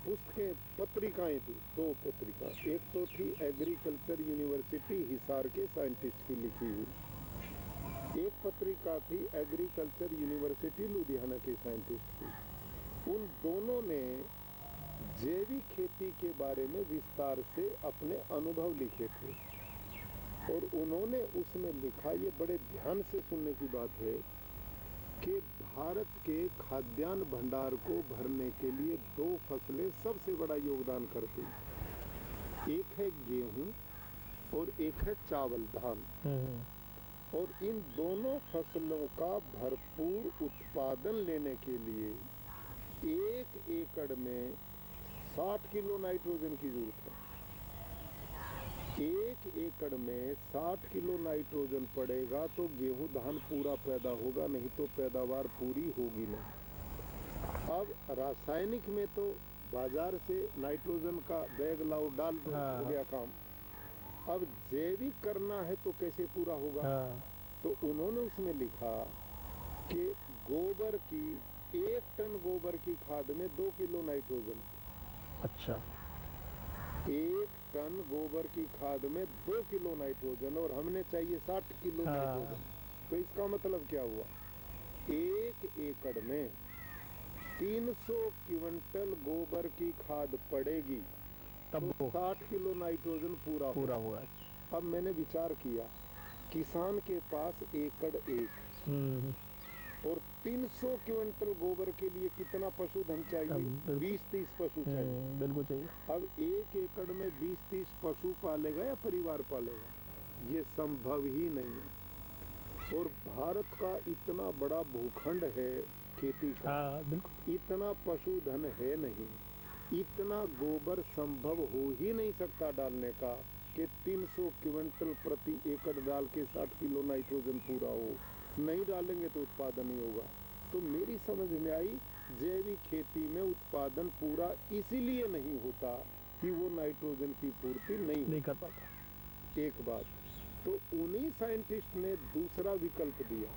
पुस्तकें पत्रिकाएं दी, 2 पत्रिका। एक तो थी एग्रीकल्चर यूनिवर्सिटी हिसार के साइंटिस्ट की लिखी हुई, एक पत्रिका थी एग्रीकल्चर यूनिवर्सिटी लुधियाना के साइंटिस्ट की। उन दोनों ने जैविक खेती के बारे में विस्तार से अपने अनुभव लिखे थे और उन्होंने उसमें लिखा, ये बड़े ध्यान से सुनने की बात है, कि भारत के खाद्यान्न भंडार को भरने के लिए 2 फसलें सबसे बड़ा योगदान करती हैं। एक है गेहूं और एक है चावल, धान। और इन दोनों फसलों का भरपूर उत्पादन लेने के लिए 1 एकड़ में 60 किलो नाइट्रोजन की जरूरत है। 1 एकड़ में 60 किलो नाइट्रोजन पड़ेगा तो गेहूं धान पूरा पैदा होगा, नहीं तो पैदावार पूरी होगी नहीं। अब रासायनिक में तो बाजार से नाइट्रोजन का बैग लाओ डाल दो, हो गया काम। अब जैविक करना है तो कैसे पूरा होगा? तो उन्होंने उसमें लिखा कि गोबर की 1 टन गोबर की खाद में 2 किलो नाइट्रोजन। अच्छा। 1 टन गोबर की खाद में 2 किलो नाइट्रोजन और हमने चाहिए 60 किलो नाइट्रोजन। तो इसका मतलब क्या हुआ? 1 एकड़ में 300 क्विंटल गोबर की खाद पड़ेगी तब तो 60 किलो नाइट्रोजन पूरा हुआ। अब मैंने विचार किया, किसान के पास एकड़ 1 और 300 क्विंटल गोबर के लिए कितना पशुधन चाहिए? 20-30 पशु चाहिए। बिल्कुल चाहिए। अब 1 एकड़ में 20-30 पशु पालेगा या परिवार पालेगा? ये संभव ही नहीं है। और भारत का इतना बड़ा भूखंड है खेती का, बिल्कुल। इतना पशुधन है नहीं, इतना गोबर संभव हो ही नहीं सकता डालने का कि 300 क्विंटल प्रति एकड़ डाल के 60 किलो नाइट्रोजन पूरा हो। नहीं डालेंगे तो उत्पादन नहीं होगा। तो मेरी समझ में आई, जैविक खेती में उत्पादन पूरा इसीलिए नहीं होता कि वो नाइट्रोजन की पूर्ति नहीं कर पाता। एक बात। तो उन्हीं साइंटिस्ट ने दूसरा विकल्प दिया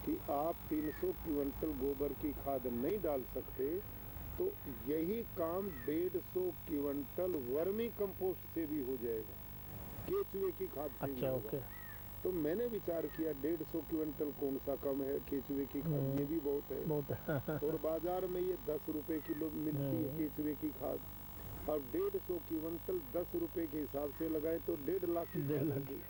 कि आप 300 क्विंटल गोबर की खाद नहीं डाल सकते, तो यही काम 150 क्विंटल वर्मी कंपोस्ट से भी हो जाएगा, केचुए की खाद से भी अच्छा, होगा। ओके। तो मैंने विचार किया 150 क्विंटल कौन सा कम है, केचुए की खाद ये भी बहुत है। बहुत है। और बाजार में ये 10 रुपए किलो मिलती है केचुए की खाद। अब 150 क्विंटल 10 रुपए के हिसाब से लगाए तो 1.5 लाख की 1.5 खाद लाख। होगी।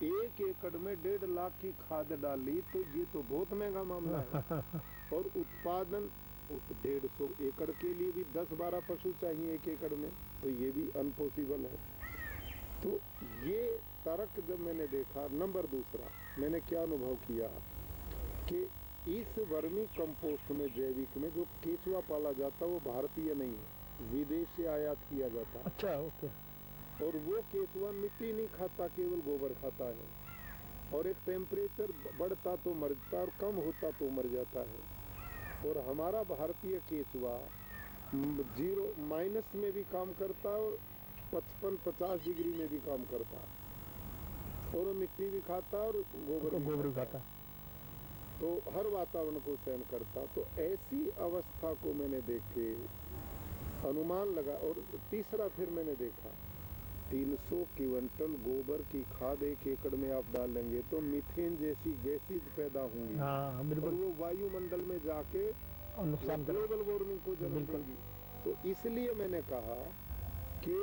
1 एकड़ में 1.5 लाख की खाद डाली तो ये तो बहुत महंगा मामला है। और उत्पादन 150 एकड़ के लिए भी 10-12 पशु चाहिए 1 एकड़ में, तो ये भी अनपॉसिबल है। तो ये तर्क जब मैंने देखा, नंबर दूसरा मैंने क्या अनुभव किया कि इस वर्मी कंपोस्ट में, जैविक में जो केचुआ पाला जाता है वो भारतीय नहीं है, विदेश से आयात किया जाता है। अच्छा, ओके। और वो केचुआ मिट्टी नहीं खाता, केवल गोबर खाता है। और एक टेम्परेचर बढ़ता तो मरता और कम होता तो मर जाता है। और हमारा भारतीय केचुआ 0 माइनस में भी काम करता है और 55-50 डिग्री में भी काम करता है। और मिट्टी भी खाता और गोबर गोबर भी खाता। तो हर वातावरण को सहन करता। तो ऐसी अवस्था को मैंने देख के अनुमान लगा। और तीसरा फिर मैंने देखा 300 क्विंटल गोबर की खाद 1 एकड़ में आप डालेंगे तो मीथेन जैसी गैसेज पैदा होंगी। हाँ, और बिल्कुल। वो वायुमंडल में जाके और नुकसान कर। ग्लोबल वार्मिंग को जन्म बिल्कुल। देंगी। तो इसलिए मैंने कहा कि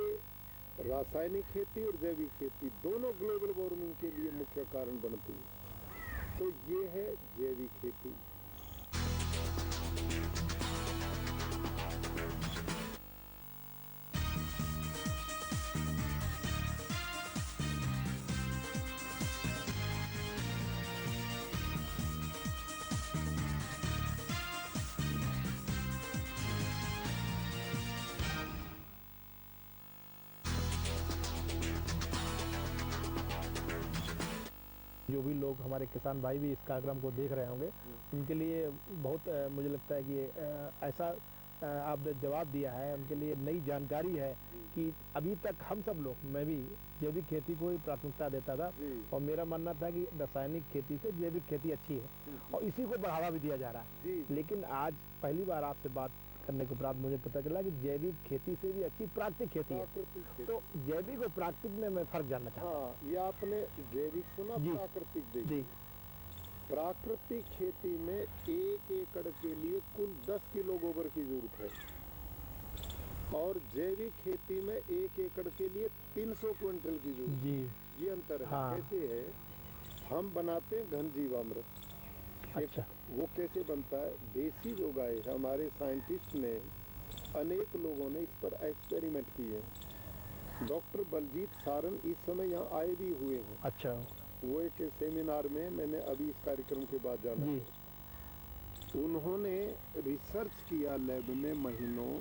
रासायनिक खेती और जैविक खेती दोनों ग्लोबल वार्मिंग के लिए मुख्य कारण बनती है। तो ये है जैविक खेती। जो भी लोग हमारे किसान भाई भी इस कार्यक्रम को देख रहे होंगे, उनके लिए बहुत मुझे लगता है कि ऐसा आपने जवाब दिया है, उनके लिए नई जानकारी है कि अभी तक हम सब लोग, मैं भी जैविक खेती को ही प्राथमिकता देता था। और मेरा मानना था कि रासायनिक खेती से जैविक खेती अच्छी है और इसी को बढ़ावा भी दिया जा रहा है। लेकिन आज पहली बार आपसे बात करने के उपरांत मुझे पता चला कि जैविक खेती से भी अच्छी प्राकृतिक खेती है। तो जैविक और प्राकृतिक में मैं फर्क जानना चाहता हूँ। हाँ, ये आपने जैविक सुना, जी। प्राकृतिक जी। देखी। प्राकृतिक खेती में 1 एकड़ के लिए कुल 10 किलो गोबर की जरूरत है और जैविक खेती में 1 एकड़ के लिए 300 क्विंटल की जरूरत जी। है। ये अंतर है। हाँ। कैसे है? हम बनाते हैं घन जीवामृत। अच्छा। वो कैसे बनता है? देसी जो गाय है, हमारे साइंटिस्ट ने, अनेक लोगों ने इस पर एक्सपेरिमेंट किए। डॉक्टर बलजीत सारन इस समय यहाँ आए भी हुए हैं। अच्छा। वो एक सेमिनार में, मैंने अभी इस कार्यक्रम के बाद जाना जी। है। उन्होंने रिसर्च किया लैब में महीनों।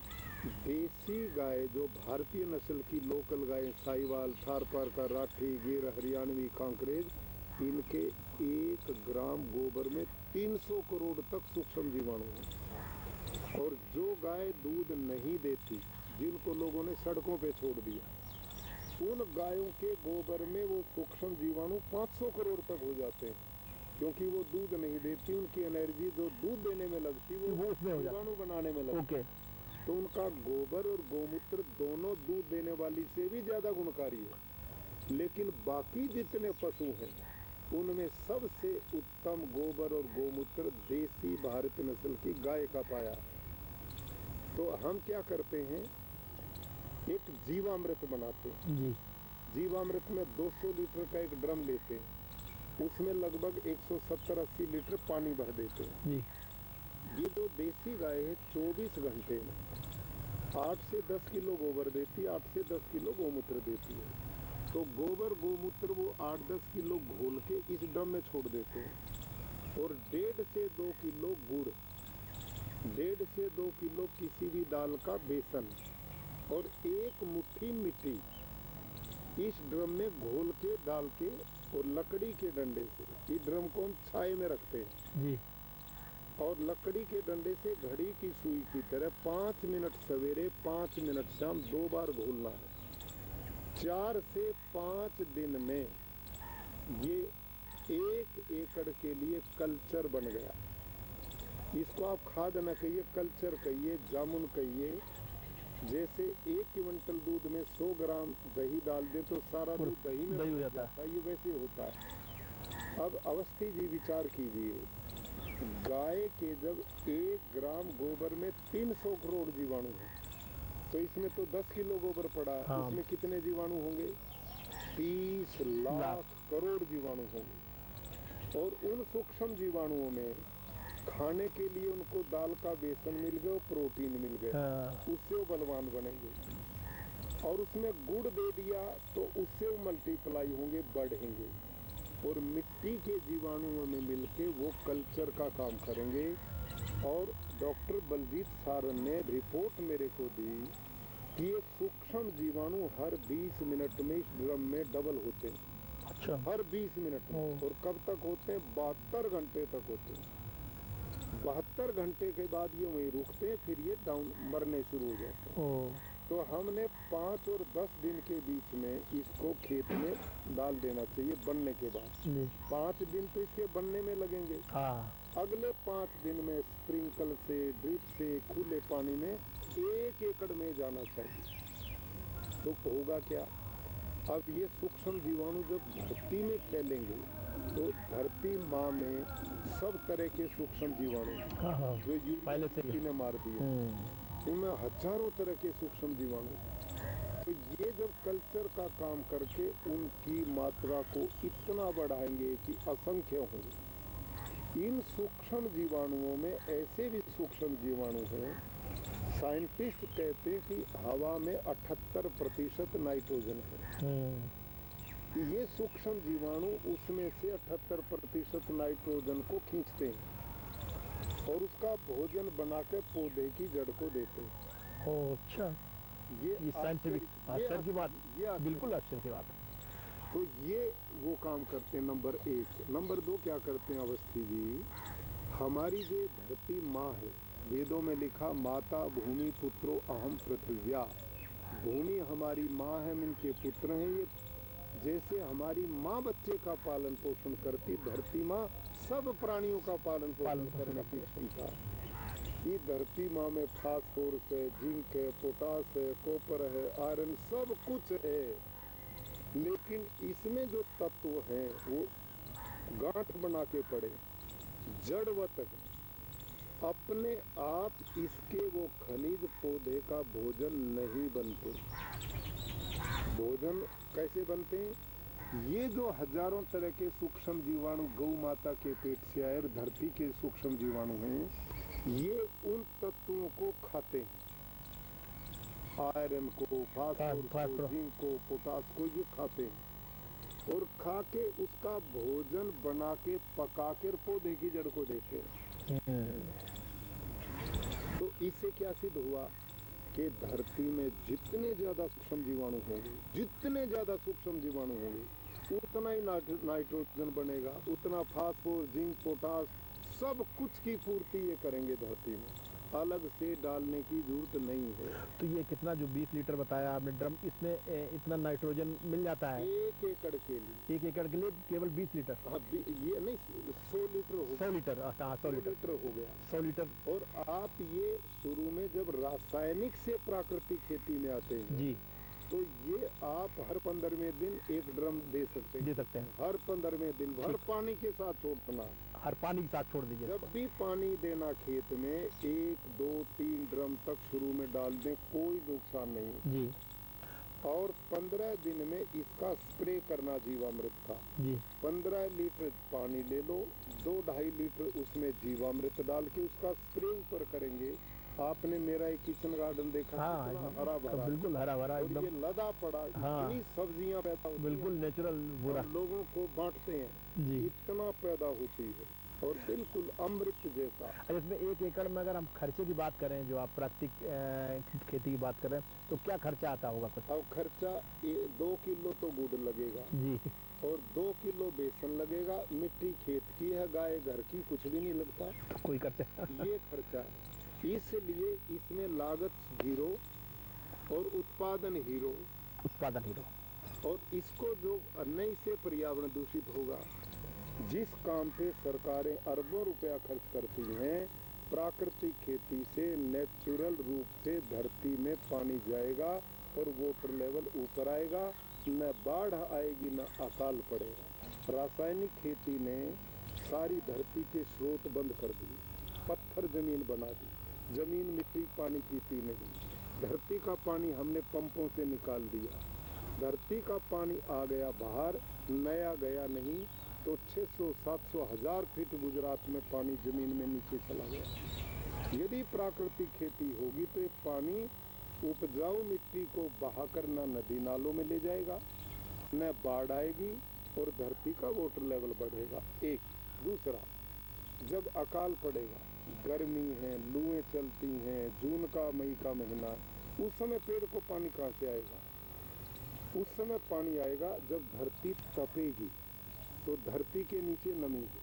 देसी गाय जो भारतीय नस्ल की लोकल गाय, साहिवाल, थारपारकर, राठी, गिर, हरियाणवी, कांकरेज, इनके 1 ग्राम गोबर में 300 करोड़ तक सूक्ष्म जीवाणु हैं। और जो गाय दूध नहीं देती, जिनको लोगों ने सड़कों पे छोड़ दिया, उन गायों के गोबर में वो सूक्ष्म जीवाणु 500 करोड़ तक हो जाते हैं। क्योंकि वो दूध नहीं देती, उनकी एनर्जी जो दूध देने में लगती वो उसमें हो जाती। जीवाणु बनाने में लगती। ओके। तो उनका गोबर और गोमूत्र दोनों दूध देने वाली से भी ज्यादा गुणकारी है। लेकिन बाकी जितने पशु हैं उनमें सबसे उत्तम गोबर और गोमूत्र देसी भारतीय नस्ल की गाय का पाया। तो हम क्या करते हैं, एक जीवामृत बनाते हैं। जी। जीवामृत में 200 लीटर का एक ड्रम लेते हैं, उसमें लगभग 170-80 लीटर पानी भर देते हैं। जी। ये जो देसी गाय है 24 घंटे में 8 से 10 किलो गोबर देती है, 8 से 10 किलो गोमूत्र देती है। तो गोबर गोमूत्र वो 8-10 किलो घोल के इस ड्रम में छोड़ देते हैं। और 1.5 से 2 किलो गुड़, 1.5 से 2 किलो किसी भी दाल का बेसन और 1 मुट्ठी मिट्टी इस ड्रम में घोल के डाल के और लकड़ी के डंडे से, इस ड्रम को हम छाए में रखते हैं। जी। और लकड़ी के डंडे से घड़ी की सुई की तरह 5 मिनट सवेरे 5 मिनट शाम 2 बार घोलना है। 4 से 5 दिन में ये 1 एकड़ के लिए कल्चर बन गया। इसको आप खाद न कहिए, कल्चर कहिए, जामुन कहिए। जैसे 1 क्विंटल दूध में 100 ग्राम दही डाल दे तो सारा दूध दही में दही हो बन जाता है। ये वैसे होता है। अब अवस्थी जी विचार कीजिए, गाय के जब 1 ग्राम गोबर में 300 करोड़ जीवाणु है, तो इसमें तो 10 किलो गोबर पड़ा है। हाँ। इसमें कितने जीवाणु होंगे? 30 लाख करोड़ जीवाणु होंगे। और उन सूक्ष्म जीवाणुओं में खाने के लिए उनको दाल का बेसन मिल गया और प्रोटीन मिल गया, उससे वो बलवान बनेंगे। और उसमें गुड़ दे दिया तो उससे वो मल्टीप्लाई होंगे, बढ़ेंगे। और मिट्टी के जीवाणुओं में मिलके वो कल्चर का काम करेंगे। और डॉक्टर बलजीत सारन ने रिपोर्ट मेरे को दी कि ये सूक्ष्म जीवाणु हर 20 मिनट में इस ड्रम में डबल होते हैं। अच्छा। हर 20 मिनट में। और कब तक होते हैं? 72 घंटे तक होते हैं। 72 घंटे के बाद ये वहीं रुकते हैं, फिर ये डाउन मरने शुरू हो जाते हैं। तो हमने 5 और 10 दिन के बीच में इसको खेत में डाल देना चाहिए बनने के बाद। 5 दिन तो इसके बनने में लगेंगे। अगले 5 दिन में स्प्रिंकल से, ड्रिप से, खुले पानी में 1 एकड़ में जाना चाहिए। तो होगा क्या? अब ये सूक्ष्म जीवाणु जब धरती में फैलेंगे तो धरती माँ में सब तरह के सूक्ष्म जीवाणु जो पहले से यूरिया ने मार दिए, उनमें हजारों तरह के सूक्ष्म जीवाणु। तो ये जब कल्चर का काम करके उनकी मात्रा को इतना बढ़ाएंगे कि असंख्य होंगे। इन सूक्ष्म जीवाणुओं में ऐसे भी सूक्ष्म जीवाणु हैं, साइंटिस्ट कहते हैं कि हवा में 78% नाइट्रोजन है। ये सूक्ष्म जीवाणु उसमें से 78% नाइट्रोजन को खींचते हैं और उसका भोजन बनाकर पौधे की जड़ को देते हैं। अच्छा, ये साइंटिफिक आश्चर्य की बात, ये बिल्कुल आश्चर्य की बात है। तो ये वो काम करते हैं, नंबर 1। नंबर 2 क्या करते हैं अवस्थी जी? हमारी जो धरती माँ है, वेदों में लिखा माता भूमि पुत्रो अहम पृथिव्या। भूमि हमारी माँ है, इनके पुत्र हैं ये। जैसे हमारी माँ बच्चे का पालन पोषण करती, धरती माँ सब प्राणियों का पालन पोषण करने की क्षमता है। ये धरती माँ में फास्फोरस है, जिंक है, पोटास है, कॉपर है, आयरन, सब कुछ है। लेकिन इसमें जो तत्व हैं वो गांठ बना के पड़े, जड़वत है। अपने आप इसके वो खनिज पौधे का भोजन नहीं बनते। भोजन कैसे बनते हैं? ये जो हजारों तरह के सूक्ष्म जीवाणु गौ माता के पेट से आए और धरती के सूक्ष्म जीवाणु हैं, ये उन तत्वों को खाते हैं। आयरन को, फास्फोरस को, जिंक को, पोटास को ये खाते हैं और खा के उसका भोजन बना के पका कर पौधे की जड़ को देते हैं। तो इससे क्या सिद्ध हुआ कि धरती में जितने ज्यादा सूक्ष्म जीवाणु होंगे, जितने ज्यादा सूक्ष्म जीवाणु होंगे, उतना ही नाइट्रोजन बनेगा, उतना फास्फोरस, जिंक, पोटास, सब कुछ की पूर्ति ये करेंगे धरती में। अलग से डालने की जरूरत नहीं है। तो ये कितना जो 20 लीटर बताया आपने ड्रम, इसमें इतना नाइट्रोजन मिल जाता है 1 एकड़ के लिए? 1 एकड़ के लिए केवल 20 लीटर? हाँ, ये नहीं, 100 लीटर हो 100 लीटर। हाँ, 100 लीटर हो गया। 100 लीटर। और आप ये शुरू में जब रासायनिक से प्राकृतिक खेती में आते हैं जी, तो ये आप हर 15वें दिन 1 ड्रम दे सकते हैं। हर 15वें दिन हर पानी के साथ छोड़ना, हर पानी के साथ छोड़ दीजिए। जब भी पानी देना खेत में 1, 2, 3 ड्रम तक शुरू में डाल दें, कोई नुकसान नहीं जी। और 15 दिन में इसका स्प्रे करना जीवामृत का जी। 15 लीटर पानी ले लो, 2-2.5 लीटर उसमें जीवामृत डाल के उसका स्प्रे ऊपर करेंगे। आपने मेरा एक किचन गार्डन देखा? हाँ, हरा भरा, बिल्कुल हरा भरा एकदम। ये लदा पड़ा, इतनी सब्जियां पैदा होती बिल्कुल नेचुरल पूरा, लोगों को बांटते हैं जी। इतना पैदा होती है और बिल्कुल अमृत जैसा। इसमें 1 एकड़ में अगर हम खर्चे की बात करें, जो आप प्राकृतिक खेती की बात कर रहे हैं, तो क्या खर्चा आता होगा कुछ? अब खर्चा 2 किलो तो गुड़ लगेगा जी, और 2 किलो बेसन लगेगा। मिट्टी खेत की है, गाय घर की, कुछ भी नहीं लगता, कोई खर्चा ये खर्चा है। इसलिए इसमें लागत 0 और उत्पादन हीरो। उत्पादन हीरो। और इसको जो नहीं से पर्यावरण दूषित होगा, जिस काम पे सरकारें अरबों रुपया खर्च करती हैं, प्राकृतिक खेती से नेचुरल रूप से धरती में पानी जाएगा और वाटर लेवल ऊपर आएगा, न बाढ़ आएगी न अकाल पड़ेगा। रासायनिक खेती ने सारी धरती के स्रोत बंद कर दिए, पत्थर जमीन बना दी, जमीन मिट्टी पानी पीती नहीं, धरती का पानी हमने पंपों से निकाल दिया, धरती का पानी आ गया बाहर, नया गया नहीं, तो 600, 700, 1000 फीट गुजरात में पानी जमीन में नीचे चला गया। यदि प्राकृतिक खेती होगी तो ये पानी उपजाऊ मिट्टी को बहाकर न नदी नालों में ले जाएगा, न बाढ़ आएगी और धरती का वाटर लेवल बढ़ेगा। एक दूसरा, जब अकाल पड़ेगा, गर्मी है, लूएं चलती हैं, जून का मई का महीना है, उस समय पेड़ को पानी कहाँ से आएगा? उस समय पानी आएगा जब धरती तपेगी, तो धरती के नीचे नमी है,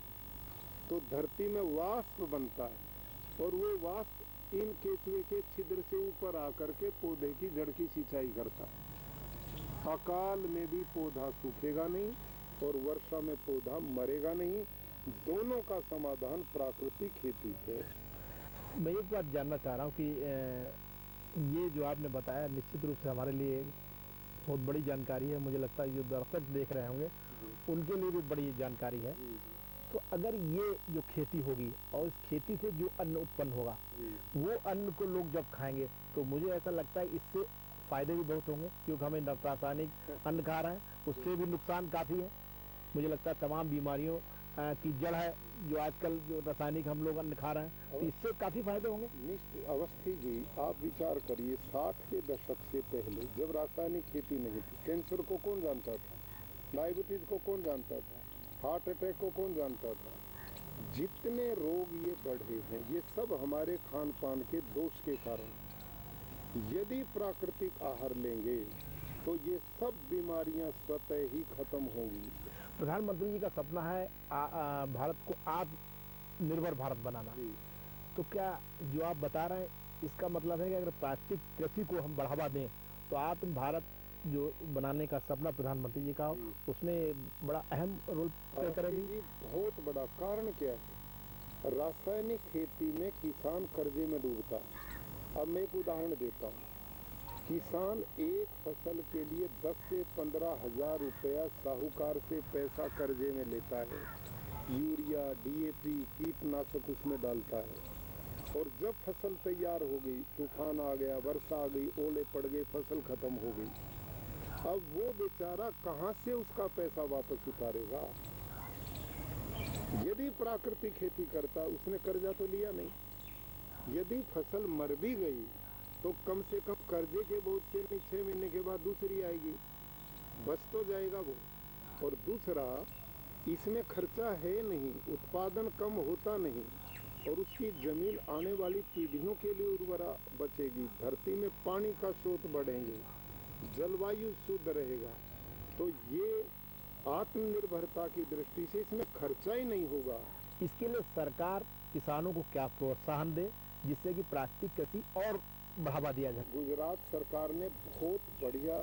तो धरती में वाष्प बनता है और वो वाष्प इन केचुए के छिद्र से ऊपर आकर के पौधे की जड़ की सिंचाई करता है। अकाल में भी पौधा सूखेगा नहीं और वर्षा में पौधा मरेगा नहीं। दोनों का समाधान प्राकृतिक खेती है। मैं एक बात जानना चाह रहा हूँ कि ये जो आपने बताया निश्चित रूप से हमारे लिए बहुत बड़ी जानकारी है। मुझे लगता है जो दर्शक देख रहे होंगे उनके लिए भी बड़ी जानकारी है। तो अगर ये जो खेती होगी और इस खेती से जो अन्न उत्पन्न होगा वो अन्न को लोग जब खाएंगे तो मुझे ऐसा लगता है इससे फायदे भी बहुत होंगे, क्योंकि हमें रासायनिक अन्न खा रहे हैं, उससे भी नुकसान काफ़ी है। मुझे लगता है तमाम बीमारियों की जड़ है जो आजकल जो रासायनिक हम लोग अन्न खा रहे हैं, तो इससे काफ़ी फायदे होंगे। निश्चित अवस्थी जी, आप विचार करिए, 60 के दशक से पहले जब रासायनिक खेती नहीं थी, कैंसर को कौन जानता था, डायबिटीज को कौन जानता था, हार्ट अटैक को कौन जानता था? जितने रोग ये बढ़े हैं ये सब हमारे खान पान के दोष के कारण। यदि प्राकृतिक आहार लेंगे तो ये सब बीमारियां स्वतः ही खत्म होंगी। प्रधानमंत्री जी का सपना है भारत को आत्मनिर्भर भारत बनाना। तो क्या जो आप बता रहे हैं इसका मतलब है कि अगर प्राकृतिक कृषि को हम बढ़ावा दें तो आत्म भारत जो बनाने का सपना प्रधानमंत्री जी का उसमें बड़ा अहम रोल प्ले करेगी। बहुत बड़ा कारण क्या है? रासायनिक खेती में किसान कर्जे में डूबता है। अब मैं एक उदाहरण देता हूँ। किसान एक फसल के लिए 10 से 15 हजार रुपया साहूकार से पैसा कर्जे में लेता है, यूरिया, डीएपी, कीटनाशक उसमें डालता है, और जब फसल तैयार हो गई, तूफान आ गया, वर्षा आ गई, ओले पड़ गए, फसल खत्म हो गई, अब वो बेचारा कहाँ से उसका पैसा वापस उतारेगा? यदि प्राकृतिक खेती करता, उसने कर्जा तो लिया नहीं। यदि फसल मर भी गई तो कम से कम कर्जे के बोझ से नहीं, 6 महीने के बाद दूसरी आएगी, बच तो जाएगा वो। और दूसरा, इसमें खर्चा है नहीं, उत्पादन कम होता नहीं, और उसकी जमीन आने वाली पीढ़ियों के लिए उर्वरा बचेगी, धरती में पानी का स्रोत बढ़ेंगे, जलवायु शुद्ध रहेगा। तो ये आत्मनिर्भरता की दृष्टि से इसमें खर्चा ही नहीं होगा। इसके लिए सरकार किसानों को क्या प्रोत्साहन दे जिससे कि प्राकृतिक कृषि और बढ़ावा दिया जाए? गुजरात सरकार ने बहुत बढ़िया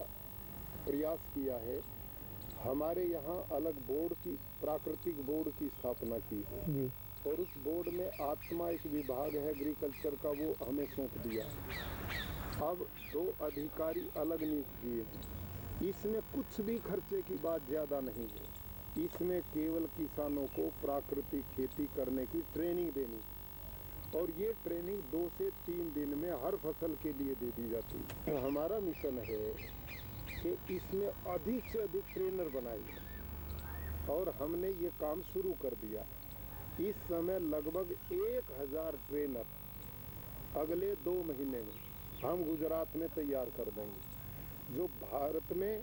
प्रयास किया है। हमारे यहाँ अलग बोर्ड की, प्राकृतिक बोर्ड की स्थापना की है जी। और उस बोर्ड में आत्मा एक विभाग है एग्रीकल्चर का, वो हमें सौंप दिया है। अब 2 अधिकारी अलग नियुक्त किए हैं। इसमें कुछ भी खर्चे की बात ज़्यादा नहीं है। इसमें केवल किसानों को प्राकृतिक खेती करने की ट्रेनिंग देनी, और ये ट्रेनिंग 2 से 3 दिन में हर फसल के लिए दे दी जाती है। तो हमारा मिशन है कि इसमें अधिक से अधिक ट्रेनर बनाए, और हमने ये काम शुरू कर दिया। इस समय लगभग 1000 ट्रेनर अगले 2 महीने में हम गुजरात में तैयार कर देंगे, जो भारत में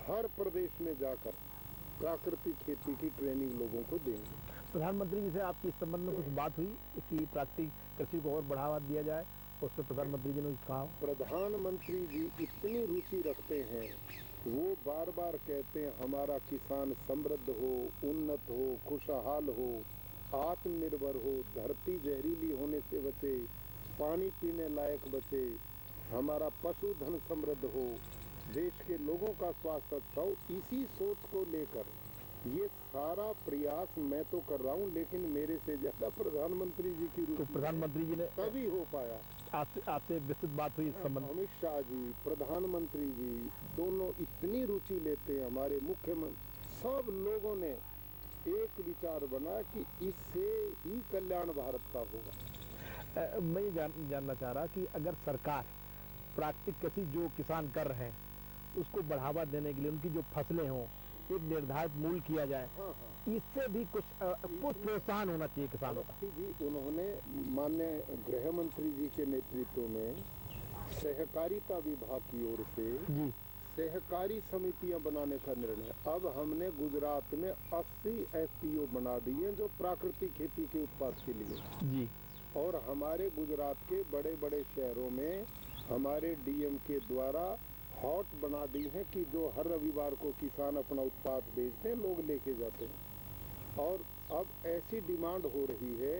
हर प्रदेश में जाकर प्राकृतिक खेती की ट्रेनिंग लोगों को देंगे। प्रधानमंत्री जी से आपकी इस संबंध में कुछ बात हुई कि प्राकृतिक कृषि को और बढ़ावा दिया जाए? उस पर प्रधानमंत्री जी ने कहा? प्रधानमंत्री जी इतनी रुचि रखते हैं, वो बार बार कहते हैं हमारा किसान समृद्ध हो, उन्नत हो, खुशहाल हो, आत्मनिर्भर हो, धरती जहरीली होने से बचे, पानी पीने लायक बचे, हमारा पशुधन समृद्ध हो, देश के लोगों का स्वास्थ्य अच्छा हो। इसी सोच को लेकर ये सारा प्रयास मैं तो कर रहा हूँ, लेकिन मेरे से ज्यादा प्रधानमंत्री जी की तो रुचि प्रधानमंत्री जी ने तभी हो पाया। आपसे विस्तृत बात हुई इस संबंध। अमित शाह जी, प्रधानमंत्री जी दोनों इतनी रुचि लेते हैं, हमारे मुख्यमंत्री, सब लोगों ने एक विचार बना कि इससे ही कल्याण भारत का होगा। मैं ये जानना चाह रहा कि अगर सरकार प्राकृतिक कृषि जो किसान कर रहे हैं उसको बढ़ावा देने के लिए उनकी जो फसलें हों एक निर्धारित मूल्य किया जाए, हाँ हाँ, इससे भी कुछ प्रोत्साहन होना चाहिए किसानों का। अवस्थी जी उन्होंने माननीय गृह मंत्री जी के नेतृत्व में सहकारिता विभाग की ओर से जी सहकारी समितियां बनाने का निर्णय, अब हमने गुजरात में 80 FPO बना दी हैं जो प्राकृतिक खेती के उत्पाद के लिए, जी और हमारे गुजरात के बड़े बड़े शहरों में हमारे DM के द्वारा हॉट बना दी हैं कि जो हर रविवार को किसान अपना उत्पाद बेचते हैं, लोग लेके जाते हैं। और अब ऐसी डिमांड हो रही है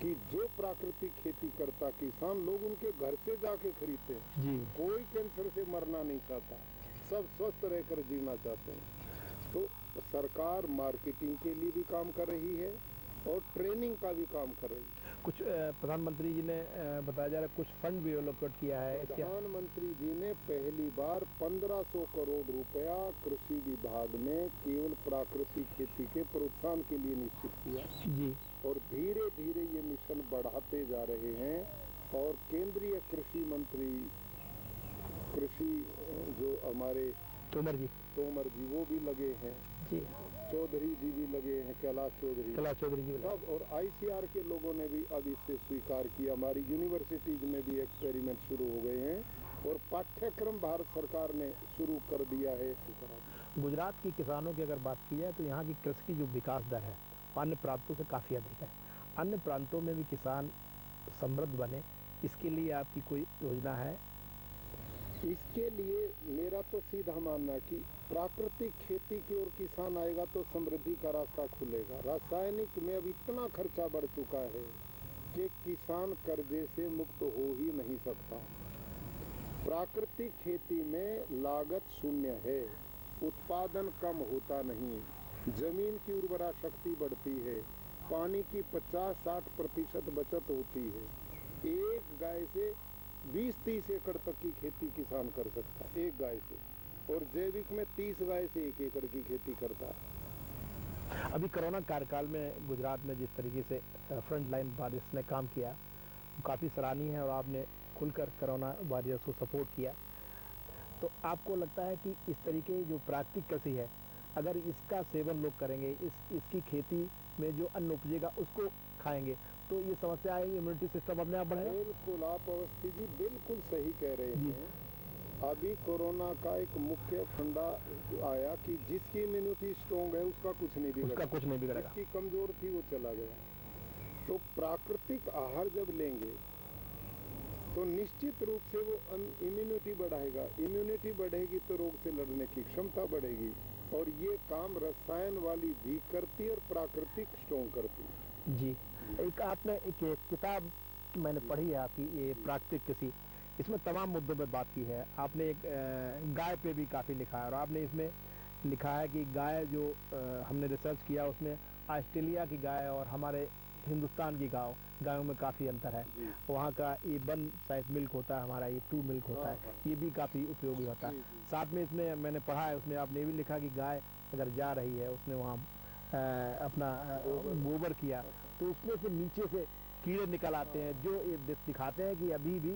कि जो प्राकृतिक खेती करता किसान, लोग उनके घर से जाके खरीदते हैं। जी कोई कैंसर से मरना नहीं चाहता, सब स्वस्थ रहकर जीना चाहते हैं। तो सरकार मार्केटिंग के लिए भी काम कर रही है और ट्रेनिंग का भी काम कर रही है। कुछ प्रधानमंत्री जी ने बताया जा रहा है कुछ फंड भी एलोकेट किया है इसके। प्रधानमंत्री जी ने पहली बार 1500 करोड़ रुपया कृषि विभाग में केवल प्राकृतिक खेती के प्रोत्साहन के लिए निश्चित किया जी, और धीरे धीरे ये मिशन बढ़ाते जा रहे हैं। और केंद्रीय कृषि मंत्री कृषि जो हमारे तोमर जी वो भी लगे हैं, जी, चौधरी जी भी लगे हैं, कैलाश चौधरी जी सब, और ICR के लोगों ने भी अब इससे स्वीकार किया। हमारी यूनिवर्सिटीज में भी एक्सपेरिमेंट शुरू हो गए हैं और पाठ्यक्रम भारत सरकार ने शुरू कर दिया है। गुजरात की किसानों की अगर बात की जाए तो यहाँ की कृषि की जो विकास दर है अन्य प्रांतों से काफ़ी अधिक है। अन्य प्रांतों में भी किसान समृद्ध बने, इसके लिए आपकी कोई योजना है? इसके लिए मेरा तो सीधा मानना कि प्राकृतिक खेती की ओर किसान आएगा तो समृद्धि का रास्ता खुलेगा। रासायनिक में अब इतना खर्चा बढ़ चुका है कि किसान कर्जे से मुक्त हो ही नहीं सकता। प्राकृतिक खेती में लागत शून्य है, उत्पादन कम होता नहीं, जमीन की उर्वरा शक्ति बढ़ती है, पानी की 50-60% बचत होती है। एक गाय से 20-30 एकड़ तक की खेती किसान कर सकता है, एक गाय से, और जैविक में 30 गाय से 1 एकड़ की खेती करता है। अभी कोरोना कार्यकाल में गुजरात में जिस तरीके से फ्रंट लाइन वॉरियर्स ने काम किया वो काफ़ी सराहनीय है और आपने खुलकर कोरोना वॉरियर्स को सपोर्ट किया। तो आपको लगता है कि इस तरीके जो प्राकृतिक कृषि है, अगर इसका सेवन लोग करेंगे, इसकी खेती में जो अन्न उपजेगा उसको खाएंगे तो ये समस्या आएगी, इम्यूनिटी सिस्टम अपने आप बढ़ेगा? बिल्कुल, आप अवस्थी जी बिल्कुल सही कह रहे हैं। अभी कोरोना का एक मुख्य फंडा आया कि जिसकी इम्यूनिटी स्ट्रॉन्ग है उसका कुछ नहीं बिगड़ेगा, जिसकी कमजोर थी वो चला गया। तो प्राकृतिक आहार जब लेंगे तो निश्चित रूप से वो इम्यूनिटी बढ़ाएगा, इम्यूनिटी बढ़ेगी तो रोग से लड़ने की क्षमता बढ़ेगी, और ये काम रसायन वाली भी करती है और प्राकृतिक स्ट्रॉन्ग करती है। जी, एक आपने एक किताब मैंने पढ़ी है आपकी, ये प्राकृतिक कृषि, इसमें तमाम मुद्दों पर बात की है। आपने एक गाय पे भी काफ़ी लिखा है और आपने इसमें लिखा है कि गाय जो हमने रिसर्च किया उसमें ऑस्ट्रेलिया की गाय और हमारे हिंदुस्तान की गायों में काफ़ी अंतर है। वहाँ का A1 शायद मिल्क होता है, हमारा A2 मिल्क होता है, ये भी काफ़ी उपयोगी होता है। साथ में इसमें मैंने पढ़ा है, उसमें आपने भी लिखा कि गाय अगर जा रही है, उसने वहाँ अपना गोबर किया तो उसमें से नीचे से कीड़े निकल आते हैं जो ये दिखाते हैं कि अभी भी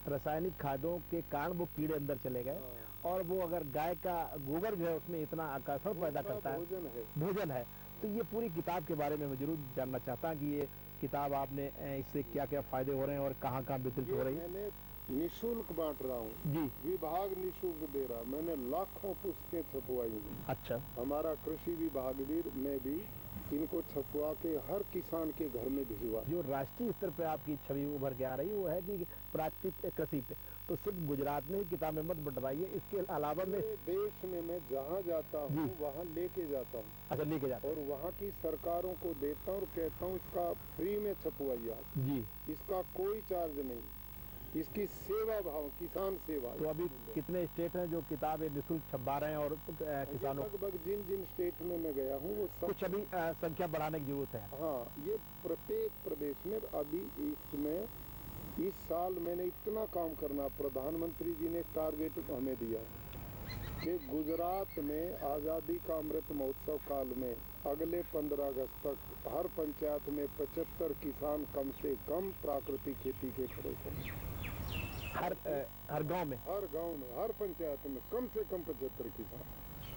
रासायनिक खादों के कारण वो कीड़े अंदर चले गए, और वो अगर गाय का गोबर जो है उसमें इतना आकर्षण पैदा करता है, भोजन है। तो ये पूरी किताब के बारे में मैं जरूर जानना चाहता हूँ कि ये किताब आपने इससे क्या क्या फायदे हो रहे हैं और कहाँ कहाँ वितरित हो रही है? मैंने निःशुल्क बांट रहा हूँ जी, विभाग निःशुल्क दे रहा, मैंने लाखों पुस्तकें छपवाई हैं। अच्छा, हमारा कृषि विभाग में भी इनको छपवा के हर किसान के घर में भिजवा। जो राष्ट्रीय स्तर पे आपकी छवि उभर के आ रही है वो है कि प्राकृतिक कृषि पे, तो सिर्फ गुजरात में ही किताबें मत बंटवाइए, इसके अलावा में देश में मैं जहाँ जाता हूँ वहाँ लेके जाता हूँ। अच्छा, लेके जाता और वहाँ की सरकारों को देता हूँ और कहता हूँ इसका फ्री में छपवाइए आप, जी, इसका कोई चार्ज नहीं। इसकी सेवा भाव, किसान सेवा। तो अभी कितने स्टेट हैं जो किताबें निःशुल्क छपवा रहे हैं और किसानों लगभग जिन जिन स्टेट में मैं गया हूँ वो सब कुछ अभी संख्या बढ़ाने की जरूरत है। हाँ, ये प्रत्येक प्रदेश में अभी इसमें इस साल मैंने इतना काम करना, प्रधानमंत्री जी ने टारगेट हमें दिया है कि गुजरात में आज़ादी का अमृत महोत्सव काल में अगले 15 अगस्त तक हर पंचायत में 75 किसान कम से कम प्राकृतिक खेती के खड़े करें। हर गांव में, हर पंचायत में कम से कम 75 किसान।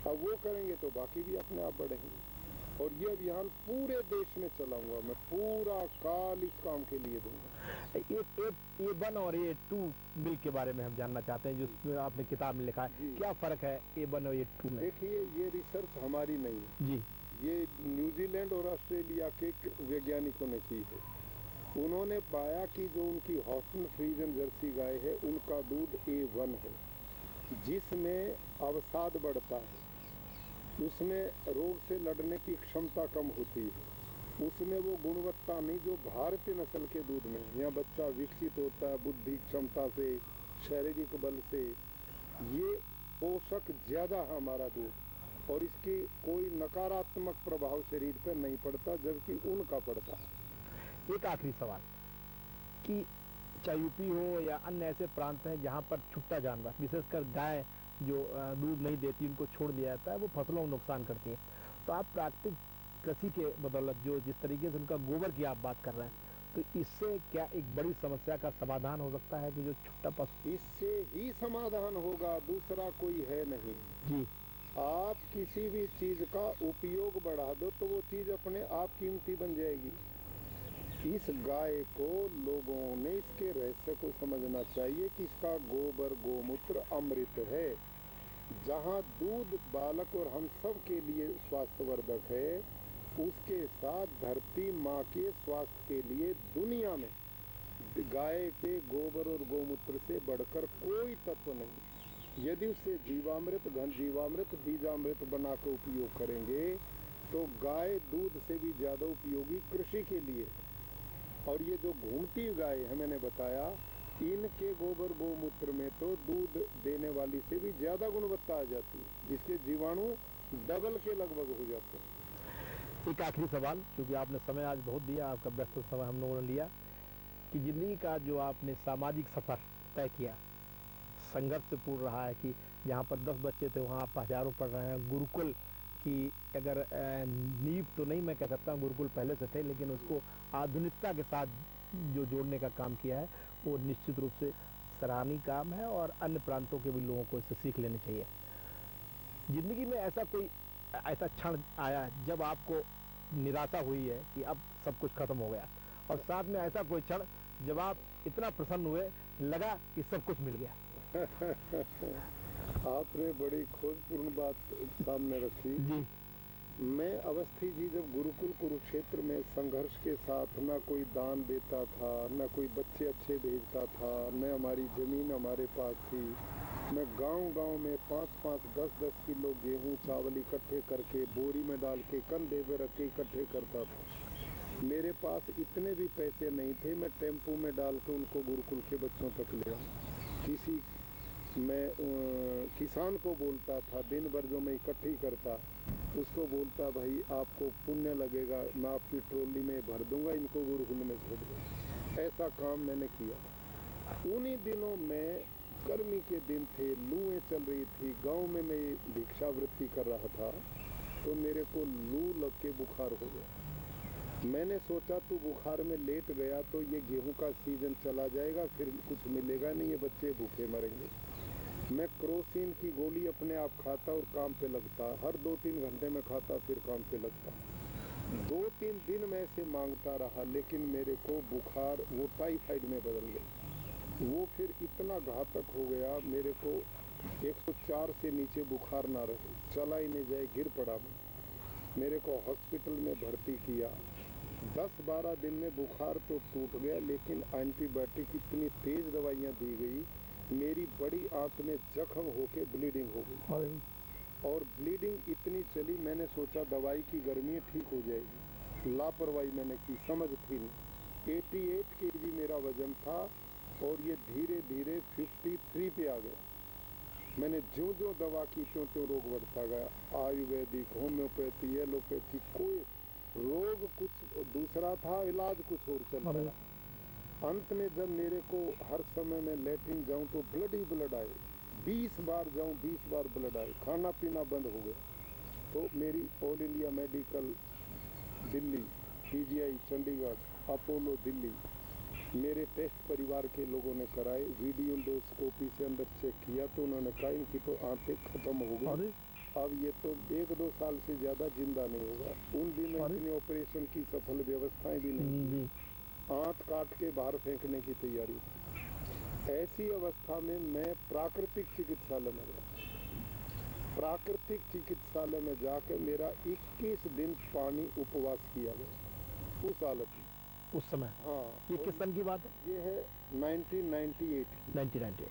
अब वो करेंगे तो बाकी भी अपने आप बढ़ेंगे। और ये अभियान पूरे देश में चलाऊंगा, मैं पूरा काल इस काम के लिए दूंगा। ये 1 और ये 2 बिल के बारे में हम जानना चाहते हैं, जिसमें आपने किताब में लिखा है। क्या फर्क है A1 और A2 में? देखिए, ये रिसर्च हमारी नहीं है जी, ये न्यूजीलैंड और ऑस्ट्रेलिया के वैज्ञानिकों ने की है। उन्होंने पाया कि जो उनकी हॉस्टन फ्रीजन जर्सी गाय है उनका दूध A1 है, जिसमें अवसाद बढ़ता है, उसमें रोग से लड़ने की क्षमता कम होती है, उसमें वो गुणवत्ता नहीं जो भारतीय नस्ल के दूध में। यहाँ बच्चा विकसित होता है बुद्धि क्षमता से, शारीरिक बल से। ये पोषक ज्यादा है हमारा दूध, और इसकी कोई नकारात्मक प्रभाव शरीर पर नहीं पड़ता, जबकि उनका पड़ता है। एक आखिरी सवाल कि चाहे यूपी हो या अन्य ऐसे प्रांत हैं जहाँ पर छुट्टा जानवर, विशेषकर गाय जो दूध नहीं देती, उनको छोड़ दिया जाता है, वो फसलों को नुकसान करती हैं। तो आप प्राकृतिक कृषि के बदौलत जो जिस तरीके से उनका गोबर की आप बात कर रहे हैं, तो इससे क्या एक बड़ी समस्या का समाधान हो सकता है कि जो छुट्टा पशु? इससे ही समाधान होगा, दूसरा कोई है नहीं जी। आप किसी भी चीज का उपयोग बढ़ा दो तो वो चीज अपने आप कीमती बन जाएगी। इस गाय को लोगों ने इसके रहस्य को समझना चाहिए कि इसका गोबर गोमूत्र अमृत है। जहाँ दूध बालक और हम सब के लिए स्वास्थ्यवर्धक है, उसके साथ धरती माँ के स्वास्थ्य के लिए दुनिया में गाय के गोबर और गोमूत्र से बढ़कर कोई तत्व नहीं। यदि उससे जीवामृत, घन जीवामृत, बीजामृत बना कर उपयोग करेंगे तो गाय दूध से भी ज्यादा उपयोगी कृषि के लिए। और ये जो घूमती गाय है, मैंने बताया, इनके गोबर गोमूत्र में तो दूध देने वाली से भी ज्यादा गुणवत्ता आ जाती है, इसके जीवाणु डबल के लगभग हो जाते हैं। एक आखिरी सवाल, क्योंकि आपने समय आज बहुत दिया, आपका व्यस्त समय हम लोगों ने लिया, कि जिंदगी का जो आपने सामाजिक सफर तय किया, संघर्ष से पूर्ण रहा है, कि जहाँ पर 10 बच्चे थे वहाँ आप हजारों पढ़ रहे हैं। गुरुकुल की अगर नींव तो नहीं मैं कह सकता हूँ, गुरुकुल पहले से थे, लेकिन उसको आधुनिकता के साथ जो जोड़ने का काम किया है वो निश्चित रूप से सराहनीय काम है, और अन्य प्रांतों के भी लोगों को इससे सीख लेनी चाहिए। जिंदगी में ऐसा क्षण आया जब आपको निराशा हुई है कि अब सब कुछ खत्म हो गया, और साथ में ऐसा कोई क्षण जब आप इतना प्रसन्न हुए, लगा कि सब कुछ मिल गया? आपने बड़ी खोजपूर्ण बात सामने रखी जी। मैं अवस्थी जी जब गुरुकुल कुरुक्षेत्र में संघर्ष के साथ न कोई दान देता था, न कोई बच्चे अच्छे भेजता था, न हमारी जमीन हमारे पास थी, मैं गांव-गांव में 5-5, 10-10 किलो गेहूं चावल इकट्ठे करके बोरी में डाल के कंधे पे रख के इकट्ठे करता था। मेरे पास इतने भी पैसे नहीं थे, मैं टेम्पो में डाल के उनको गुरुकुल के बच्चों तक ले आऊं। मैं किसान को बोलता था, दिन भर जो मैं इकट्ठी करता, उसको बोलता, भाई आपको पुण्य लगेगा, मैं आपकी ट्रॉली में भर दूंगा, इनको गुरुकुल में छोड़ दूंगा। ऐसा काम मैंने किया। उन्हीं दिनों में, गर्मी के दिन थे, लूएं चल रही थी, गांव में मैं भिक्षावृत्ति कर रहा था, तो मेरे को लू लग के बुखार हो गया। मैंने सोचा तू बुखार में लेट गया तो ये गेहूं का सीजन चला जाएगा, फिर कुछ मिलेगा नहीं, ये बच्चे भूखे मरेंगे। मैं क्रोसिन की गोली अपने आप खाता और काम पे लगता, हर 2-3 घंटे में खाता, फिर काम पे लगता। 2-3 दिन मैं इसे मांगता रहा, लेकिन मेरे को बुखार वो टाइफाइड में बदल गया। वो फिर इतना घातक हो गया, मेरे को 104 से नीचे बुखार ना रहे, चला ही नहीं जाए, गिर पड़ा मैं। मेरे को हॉस्पिटल में भर्ती किया। 10-12 दिन में बुखार तो टूट गया, लेकिन एंटीबायोटिक इतनी तेज दवाइयाँ दी गई, मेरी बड़ी आंत में जख्म होके ब्लीडिंग हो गई। और ब्लीडिंग इतनी चली, मैंने सोचा दवाई की गर्मी ठीक हो जाएगी। लापरवाही मैंने की, समझ थी नहीं। 88 kg मेरा वजन था, और ये धीरे धीरे 53 पे आ गया। मैंने ज्यों ज्यों दवा की त्यों त्यों रोग बढ़ता गया। आयुर्वेदिक, होम्योपैथी, एलोपैथी, कोई रोग कुछ दूसरा था, इलाज कुछ और चल अरे। रहा। अंत में जब मेरे को हर समय में लैट्रिन जाऊं तो ब्लड ही ब्लड आए, 20 बार जाऊं 20 बार ब्लड आए, खाना पीना बंद हो गया। तो मेरी all India medical Delhi, PGI Chandigarh, Apollo Delhi, मेरे टेस्ट परिवार के लोगों ने कराए, वीडियो एंडोस्कोपी से अंदर चेक किया तो उन्होंने कहा इनकी तो आंतें खत्म हो गई, अरे अब ये तो 1-2 साल से ज्यादा जिंदा नहीं होगा। उन दिनों अरे। इतनी ऑपरेशन की सफल व्यवस्थाएं भी नहीं जी। थी, आंत काट के बाहर फेंकने की तैयारी थी। ऐसी अवस्था में मैं प्राकृतिक चिकित्सालय में गया। प्राकृतिक चिकित्सालय में जाकर मेरा 21 दिन पानी उपवास किया गया उस हालत में। उस समय हाँ, ये और किस सन की बात है? ये है 1998 की, 1998।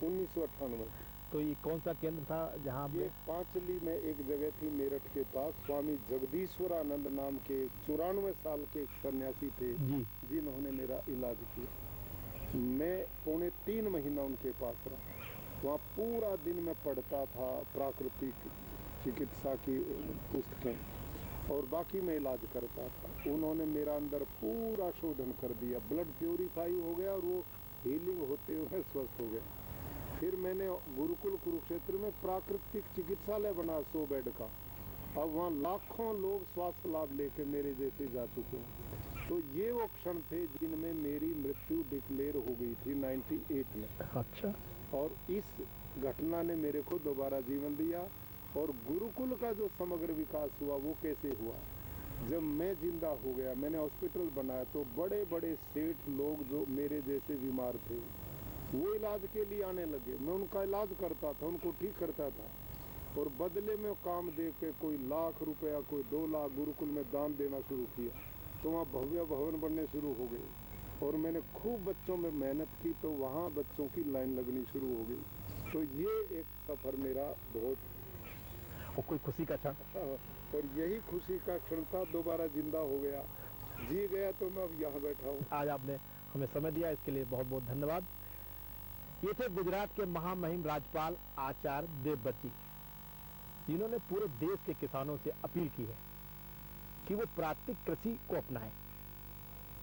1998। तो ये कौन सा केंद्र था जहाँ ये आपने? पांचली में एक जगह थी मेरठ के पास, स्वामी जगदीश्वरानंद नाम के 94 साल के एक सन्यासी थे जी। जिन्होंने मेरा इलाज किया। मैं 3.25 महीना उनके पास रहा। वहाँ पूरा दिन मैं पढ़ता था प्राकृतिक चिकित्सा की पुस्तकें और बाकी मैं इलाज करता था। उन्होंने मेरा अंदर पूरा शोधन कर दिया, ब्लड प्योरीफाई हो गया और वो हीलिंग होते हुए स्वस्थ हो गया। फिर मैंने गुरुकुल कुरुक्षेत्र में प्राकृतिक चिकित्सालय बना 100 बेड का। अब वहाँ लाखों लोग स्वास्थ्य लाभ लेके मेरे जैसे जा चुके हैं। तो ये वो क्षण थे जिनमें मेरी मृत्यु डिक्लेयर हो गई थी 98 में। अच्छा। और इस घटना ने मेरे को दोबारा जीवन दिया। और गुरुकुल का जो समग्र विकास हुआ वो कैसे हुआ, जब मैं जिंदा हो गया, मैंने हॉस्पिटल बनाया तो बड़े बड़े सेठ लोग जो मेरे जैसे बीमार थे वो इलाज के लिए आने लगे। मैं उनका इलाज करता था, उनको ठीक करता था और बदले में काम दे के कोई लाख रुपया, कोई 2 लाख गुरुकुल में दान देना शुरू किया। तो वहाँ भव्य भवन बनने शुरू हो गए और मैंने खूब बच्चों में मेहनत की तो वहाँ बच्चों की लाइन लगनी शुरू हो गई। तो ये एक सफ़र मेरा बहुत, और कोई खुशी का क्षण? और यही खुशी का क्षण था, दोबारा जिंदा हो गया, जी गया तो मैं अब यहाँ बैठा हूँ। आज आपने हमें समय दिया, इसके लिए बहुत बहुत धन्यवाद। ये थे गुजरात के महामहिम राज्यपाल आचार्य देवव्रत जी, जिन्होंने पूरे देश के किसानों से अपील की है कि वो प्राकृतिक कृषि को अपनाएं,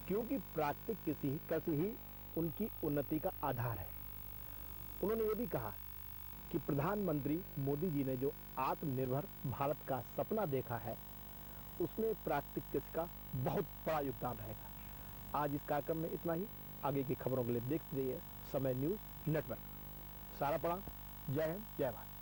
क्योंकि प्राकृतिक कृषि ही उनकी उन्नति का आधार है। उन्होंने ये भी कहा कि प्रधानमंत्री मोदी जी ने जो आत्मनिर्भर भारत का सपना देखा है उसमें प्राकृतिक कृषि का बहुत बड़ा योगदान रहेगा। आज इस कार्यक्रम में इतना ही। आगे की खबरों के लिए देखते रहिए समय न्यूज नेटवर्क। सारा पड़ा। जय हिंद, जय भारत।